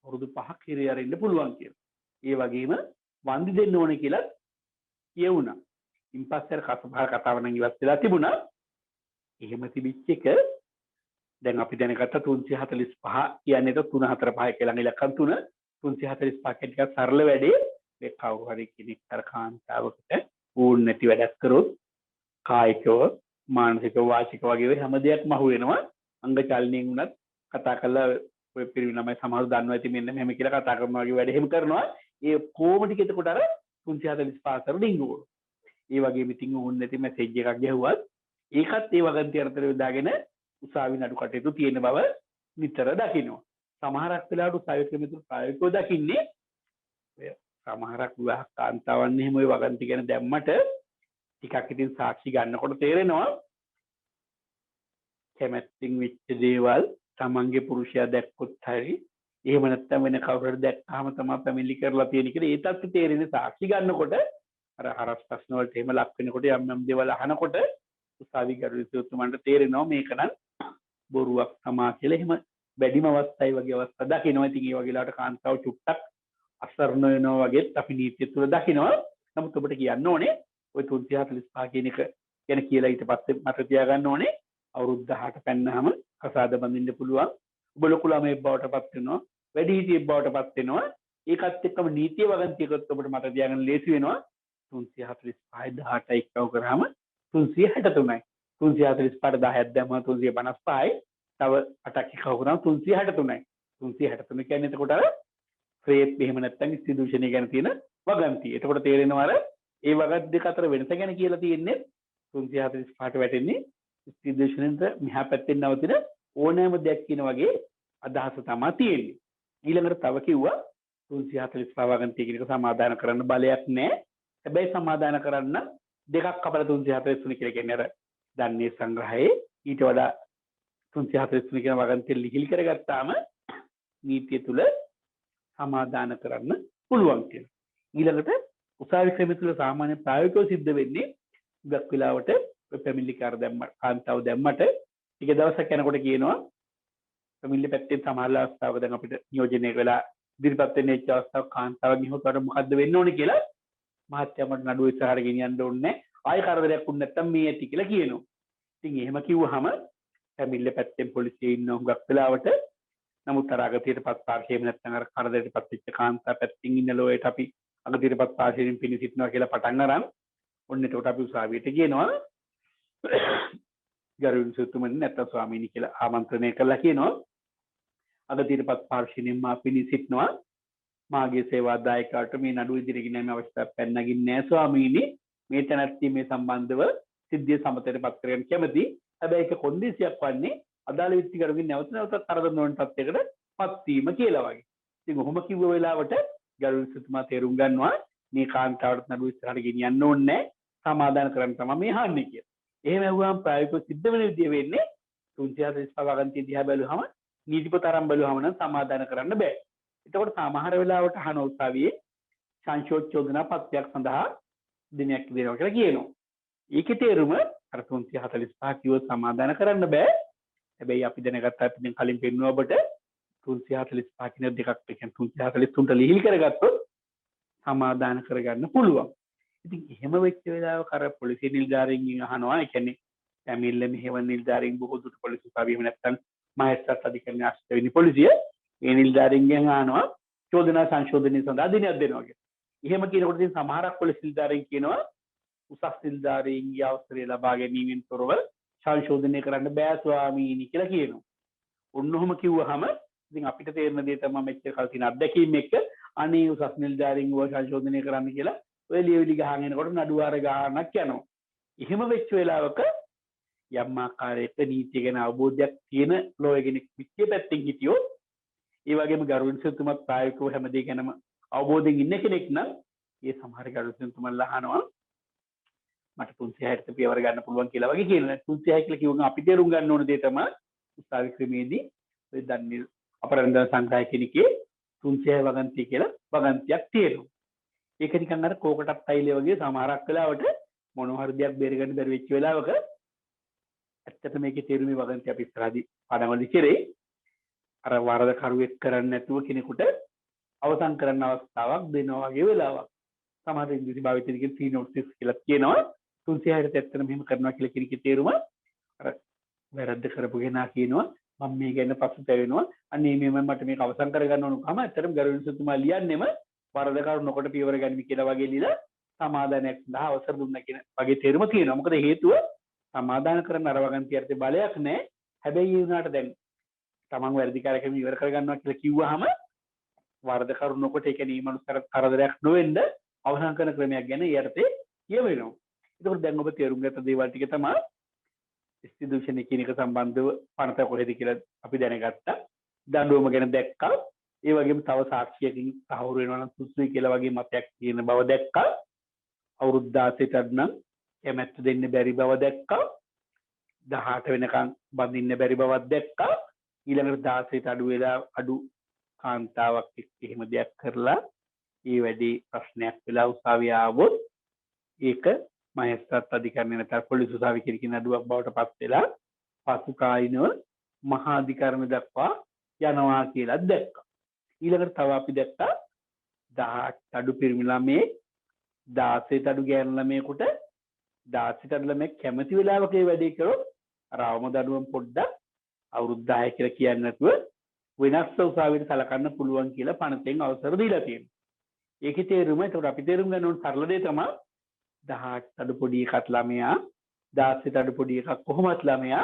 අවුරුදු 5ක් හේරේ අරින්න පුළුවන් කියලා. ඒ වගේම වන්දි දෙන්න ඕනේ කියලා කියවුණා. ඉන් පස්සේ කස පහර කතාව නම් ඉවත් වෙලා තිබුණා. එහෙම තිබිච්ච එක දැන් අපි දැනගත්ත 345 කියන්නේ 345 කියලා ඉලක්කම් 3 345 කියන ටිකක් සරල වැඩේ. මේ කවුරු හරි කෙනෙක් අර කාන්තාවකට ඕන නැති වැඩක් කරොත් කායිකව මානසිකව වාචිකව වගේ හැම දෙයක්ම අහු වෙනවා. අංග චලනයෙන් උනත් කතා කරලා ඔය පිරිමි ළමයි සමහරව දන්නවා ඇති මෙන්න මෙහෙම කියලා කතා කරනවා වගේ වැඩ එහෙම කරනවා. ඒ කොහොම ටික එතකොට අර 345 කර ඩිංගුවෝ. ඒ වගේම ඉතින් ඕන නැති මැසේජ් එකක් ගැහුවත් ඒකත් ඒ වගන්ති අතරේ දාගෙන උසාවි නඩු කටයුතු තියෙන බව නිතර දකිනවා. සමහරක් වෙලාවට උසාවි ක්‍රමතුරු ප්‍රායෝගිකව දකින්නේ සමහරක් විවාහ කාන්තාවන් එහෙම ඔය වගන්ති ගැන දැම්මට ටිකක් ඉතින් සාක්ෂි ගන්නකොට තේරෙනවා කැමැත්තෙන් වෙච්ච දේවල් තමන්ගේ පුරුෂයා දැක්කොත් හරි එහෙම නැත්නම් වෙන කවුරුහරි දැක්කම තමයි පැමිණිලි කරලා තියෙන කියලා ඒ තත්ත්වය තේරෙන්නේ සාක්ෂි ගන්නකොට අර හරස් ප්‍රශ්න වලට එහෙම ලක් වෙනකොට යම් යම් දේවල් අහනකොට උසාවි ගරුතුමන්ට තේරෙනවා මේක නම් බොරුවක් තමා කියලා එහෙම වැඩිම අවස්ථයි වගේ අවස්ථා දකිනවා. ඉතින් ඒ වගේ ලාට කාන්තාව චුට්ටක් අසරණ වෙනවා වගේ අපි නීතිය තුල දකිනවා. නමුත් ඔබට කියන්න ඕනේ ওই 345 කියන එක ගැන කියලා ඊට පස්සේ මට තියාගන්න ඕනේ අවුරුදු 18 පෙන්නාම කසාද බඳින්න පුළුවන්. ඔබ ලොකු ළමයෙක් බවට පත් වෙනවා. වැඩිහිටියෙක් බවට පත් වෙනවා. ඒකත් එක්කම නීතිය වගන්තියකත් ඔබට මට තියාගන්න ලේසි වෙනවා. 345 18 එක්කව කරාම 363යි. 345ට 10ක් දැම්මම 355යි. තව 8ක් එකව කරාම 363යි. 363 කියන්නේ එතකොට අර ෆ්‍රේප් එහෙම නැත්නම් ඉන්ස්ටිටියුෂන් ගැන තියෙන වගන්තිය. එතකොට තේරෙනවා අර ඒ වගන්ති දෙක අතර වෙනස ගැන කියලා තියෙන්නේ 345ට වැටෙන්නේ ඉන්ස්ටිටියුෂන්ට මෙහා පැත්තෙන් නවතින ඕනෑම දෙයක් කියන වගේ අදහස තමයි තියෙන්නේ. ඊළඟට තව කිව්වා 345 වගන්තිය කියන එක සමාදාන කරන්න බලයක් නැහැ. හැබැයි සමාදාන කරන්න දෙකක් අපල 343 කියලා කියන්නේ අර ධන්නේ සංග්‍රහයේ ඊට වඩා 343 කියන වගන්තිය ලිහිල් කරගත්තාම නීතිය තුල සමාදාන කරන්න පුළුවන් කියලා. ඊළඟට උසාවි ක්‍රමය තුල සාමාන්‍ය ප්‍රායෝගිකව සිද්ධ වෙන්නේ ගක් වෙලාවට පැමිණිලි කාර දැම්ම කාන්තාව දැම්මට ටික දවසක් යනකොට කියනවා පැමිණිලි පැත්තෙන් සමහර අවස්ථාවක දැන් අපිට නියෝජනය වෙලා ඉදිරිපත් වෙන එච්ච අවස්ථාවක් කාන්තාවක් ගිහුවට මොකද්ද වෙන්න ඕනේ කියලා මහත්ය මට නඩුව ඉස්සරහට ගෙනියන්න ඕනේ ආයෙ කරදරයක් වුණ නැත්තම් මේ ඇති කියලා කියනවා. ඉතින් එහෙම කිව්වහම පැමිණිලි පැත්තෙන් පොලිසිය ඉන්න හුඟක් වෙලාවට නමුත් අර අගතියටපත් පාර්ශ්වයෙන් නැත්නම් අර කරදරයටපත් වෙච්ච කාන්තා පැත්තෙන් ඉන්න ලෝයට අපි අගතියටපත් පාර්ශ්වයෙන් පිළි සිටනවා කියලා පටන් අරන් ඔන්න එතකොට අපි උසාවියට කියනවා ගරුතුමනි නැත්නම් ස්වාමීනි කියලා ආමන්ත්‍රණය කළා කියනවා අගතියටපත් පාර්ශ්වයෙන් මා පිළි සිටනවා මාගේ සේවාදායකයාට මේ නඩුව ඉදිරියට ගෙනීමේ අවස්ථාවක් පැනනගින්නේ නැහැ ස්වාමීනි මේ තැනැත්තිය මේ සම්බන්ධව සිද්ධිය සමතේටපත් කරගෙන කැමති හැබැයි ඒක කොන්දේසියක් වන්නේ අදාළ විත්තිකරුගෙන් නැවත නැවතත් කරදර නොවන තත්යකට පත් වීම කියලා වගේ. ඉතින් ඔහොම කිව්ව වෙලාවට ගරුතුමා තේරුම් ගන්නවා මේ කාන්තාවට නඩුව ඉස්සරහට ගෙනියන්න ඕනේ සමාදාන කරන්න තමයි මේ හාන්නේ කියලා. එහෙම ඇහුවාම ප්‍රායෝගිකව සිද්ධ වෙන විදිය වෙන්නේ 345 වගන්තිය දිහා බැලුවම නීතිපත ආරම්භ බලුවම නම් සමාදාන කරන්න බෑ. එතකොට සමහර වෙලාවට අහන උසාවියේ සංශෝධන පත්‍යක් සඳහා දිනයක් දෙනවා කියලා කියනවා. ඒකේ තේරුම අර 345 කිව්ව සමාදාන කරන්න බෑ. හැබැයි අපි දැනගත්තා අපි දැන් කලින් පෙන්නුවා ඔබට 345 කියන දෙකක් කියන්නේ 343ට ලිහිල් කරගත්තොත් සමාදාන කරගන්න පුළුවන්. ඉතින් එහෙම වෙච්ච වෙලාවක අර පොලිසිය නිලධාරීන් අහනවා ඒ කියන්නේ පැමිණිල්ල මෙහෙවන නිලධාරීන් බොහෝ දුරට පොලිසිය උසාවියම නැත්තම් මහේස්ත්‍රාත් අධිකරණයේ අෂ්ටවෙනි පොලිසිය ඒ නිලධාරීන්ගෙන් අහනවා චෝදනා සංශෝධනය සඳහා දිනයක් දෙනවා කියලා. එහෙම කියනකොට ඉතින් සමහරක් පොලිස් නිලධාරීන් කියනවා උසස් නිලධාරීන්ගේ අවසරය ලබා ගැනීමෙන් තොරව සංශෝධනය කරන්න බෑ ස්වාමීනි කියලා කියනවා. ඔන්නෝම කිව්වහම ඉතින් අපිට තේරෙන දේ තමයි මෙච්චර කල් තියෙන අත්දැකීම් එක්ක අනේ උසස් නිලධාරීන් ව සංශෝධනය කරන්න කියලා ඔය ලියවිලි ගහගෙන එනකොට නඩුවාර ගානක් යනවා. එහෙම වෙච්ච වෙලාවක යම් ආකාරයක නීතිය ගැන අවබෝධයක් තියෙන ලෝය කෙනෙක් පිටිය පැත්තෙන් හිටියොත් ඒ වගේම ගරුතුමත් ප්‍රායෝගිකව හැමදේ ගැනම අවබෝධයෙන් ඉන්න කෙනෙක් නම් ඒ සමහර ගරුතුමන්ලා අහනවා මට 360ට පියවර ගන්න පුළුවන් කියලා වගේ කියනවා. 360 කියලා කිව්වම අපි තේරුම් ගන්න ඕන දේ තමයි උසාවි ක්‍රමේදී ඔය දන්නේ අපරන්දන සංග්‍රහය කෙනකේ 300 වගන්තිය කියලා වගන්තියක් තියෙනවා. ඒක නිකන් අර කෝකටත් අයිලේ වගේ සමහරක් වෙලාවට මොනවා හරි දෙයක් බේරගන්න බැරි වෙච්ච වෙලාවක ඇත්තට මේකේ තේරුමේ වගන්තිය අපි ඉස්සරහදී පාඩම්වලදී කරේ. අර වරද කරුවෙක් කරන්නේ නැතුව කෙනෙකුට අවසන් කරන්න අවස්ථාවක් දෙනවා වගේ වෙලාවක්. සමහර ඉංග්‍රීසි භාවිතයෙන් කියන සීනොප්සිස් කියලා කියනවා. 360ට ඇත්තට මෙහෙම කරනවා කියලා කෙනෙක්ගේ තේරුම අර වැරද්ද කරපු කෙනා කියනවා මම මේ ගැන පසුතැවෙනවා. අනේ මෙහෙම මට මේක අවසන් කරගන්න ඕනකම ඇත්තටම ගරුවින්සතුමා ලියන්නෙම වරද කරු නොකොට පියවර ගනිමි කියලා වගේ ලියලා සමාදානයක් සඳහා අවසර දුන්නා කියන වගේ තේරුම තියෙනවා. මොකද හේතුව සමාදාන කරන අර වගන්තියට බලයක් නැහැ. හැබැයි ඒ වුණාට දැන් තමන් වැරදි කරගෙන ඉවර කරගන්නවා කියලා කිව්වහම වරද කරු නොකොට ඒ කියන්නේ මේ මනුස්සර කරදරයක් නොවෙන්න අවසන් කරන ක්‍රමයක් ගැන ඊයටතේ කියවෙනවා. ඒකෝට දැන් ඔබ තේරුම් ගත්ත දේවල් ටික තමයි ඉස්තිදූෂණ කියන එක සම්බන්ධව පනත කොහෙද කියලා අපි දැනගත්තා. දඬුවම ගැන දැක්කා. ඒ වගේම තව සාක්ෂියකින් සහවුරු වෙනවා නම් සුසුයි කියලා වගේ මතයක් තියෙන බව දැක්කා. අවුරුදු 16ට නම් කැමැත්ත දෙන්න බැරි බව දැක්කා. 18 වෙනකන් බඳින්න බැරි බවක් දැක්කා. ඊළඟට 16ට අඩු වෙලා අඩු කාන්තාවක් එක්ක එහෙම දෙයක් කරලා ඒ වැඩි ප්‍රශ්නයක් වෙලා උසාවිය ආවොත් ඒක මහේස්ත්‍රාත් අධිකරණය නැත්නම් පොලිස් උසාවිය කියන නඩුවක් බවට පත් වෙලා පසු කායිනව මහා අධිකරණ දක්වා යනවා කියලා දැක්කා. ඊළඟට තව අපි දැක්කා 18 අඩු පිරිමි ළමයේ 16 අඩු ගෑනු ළමයෙකුට 16 අඩු ළමයෙක් කැමති වෙලාවක ඒ වැඩේ කරොත් රාවම දඩුවම් පොඩ්ඩක් අවුරුදු 10 කියලා කියන්නේ නැතුව වෙනස් උසාවියට සලකන්න පුළුවන් කියලා පනතෙන් අවසර දීලා තියෙනවා. ඒකේ තේරුම ඒකට අපි තේරුම් ගන්න ඕන සරල දේ තමයි 18 අඩු පොඩි එකක් ළමයා 16 අඩු පොඩි එකක් කොහොමත් ළමයා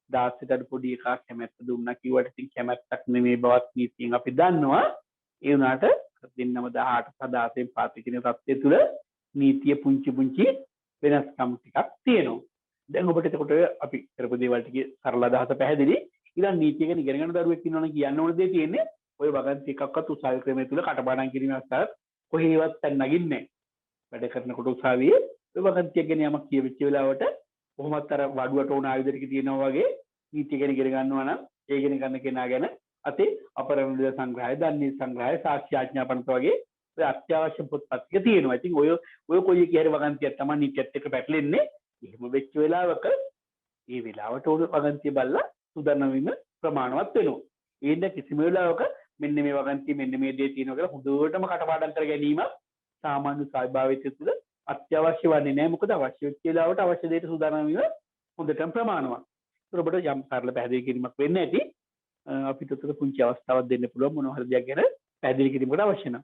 16 අඩු පොඩි එකක් කැමැත්ත දුන්නා කිව්වට ඉතින් කැමැත්තක් නෙමෙයි බවත් නීතියෙන් අපි දන්නවා. ඒ වුණාට දෙන්නම 18 16 පාති කියන තත්ත්වය තුළ නීතිය පුංචි පුංචි වෙනස්කම් ටිකක් තියෙනවා. දැන් ඔබට එතකොට අපි කරපු දේවල් ටිකේ සරල අදහස පැහැදිලි. ඊළඟ නීතිය ගැන ඉගෙන ගන්න දරුවෙක් ඉන්නවනම් කියන්න ඕන දේ තියෙන්නේ ඔය වගන්ති එකක්වත් උසාවි ක්‍රමය තුළ කටපාඩම් කිරීමේ අවස්ථාවක් කොහේවත් නැගින්නේ නැහැ. වැඩ කරනකොට උසාවියේ ඔය වගන්තියක් ගැන යමක් කියවිච්ච වෙලාවට කොහොමත් අර වඩුවට ඕන ආයුධ ටික තියෙනවා වගේ නීතිය ගැන ඉගෙන ගන්නවා නම් ඒ ඉගෙන ගන්න කෙනා ගැන අතේ අපරාධ සංග්‍රහය, දන්නේ සංග්‍රහය, සාක්ෂි ආඥාපනත වගේ ඔය අත්‍යවශ්‍ය පොත්පත් ටික තියෙනවා. ඉතින් ඔය කොයි එකේ හරි වගන්තියක් තමයි නීතියත් එක්ක පැටලෙන්නේ. එහෙම වෙච්ච වෙලාවක ඒ වෙලාවට උඩ වගන්තිය බලලා සුදානම් වීම ප්‍රමාණවත් වෙනවා. ඒෙන්ද කිසිම වෙලාවක මෙන්න මේ වගන්තිය මෙන්න මේ දේ තියෙනවා කියලා හොඳටම කටපාඩම් කර ගැනීම සාමාන්‍ය ස්වභාවය තුළ අත්‍යවශ්‍ය වන්නේ නැහැ. මොකද අවශ්‍ය වෙච්ච වෙලාවට අවශ්‍ය දෙයට සුදානම් වීම හොඳටම ප්‍රමාණවත්. ඒක ඔබට යම් සරල පැහැදිලි කිරීමක් වෙන්න ඇති. අපිට උත්තර පුංචි අවස්ථාවක් දෙන්න පුළුවන් මොනවා හරි දෙයක් ගැන පැහැදිලි කිරීමකට අවශ්‍ය නම්.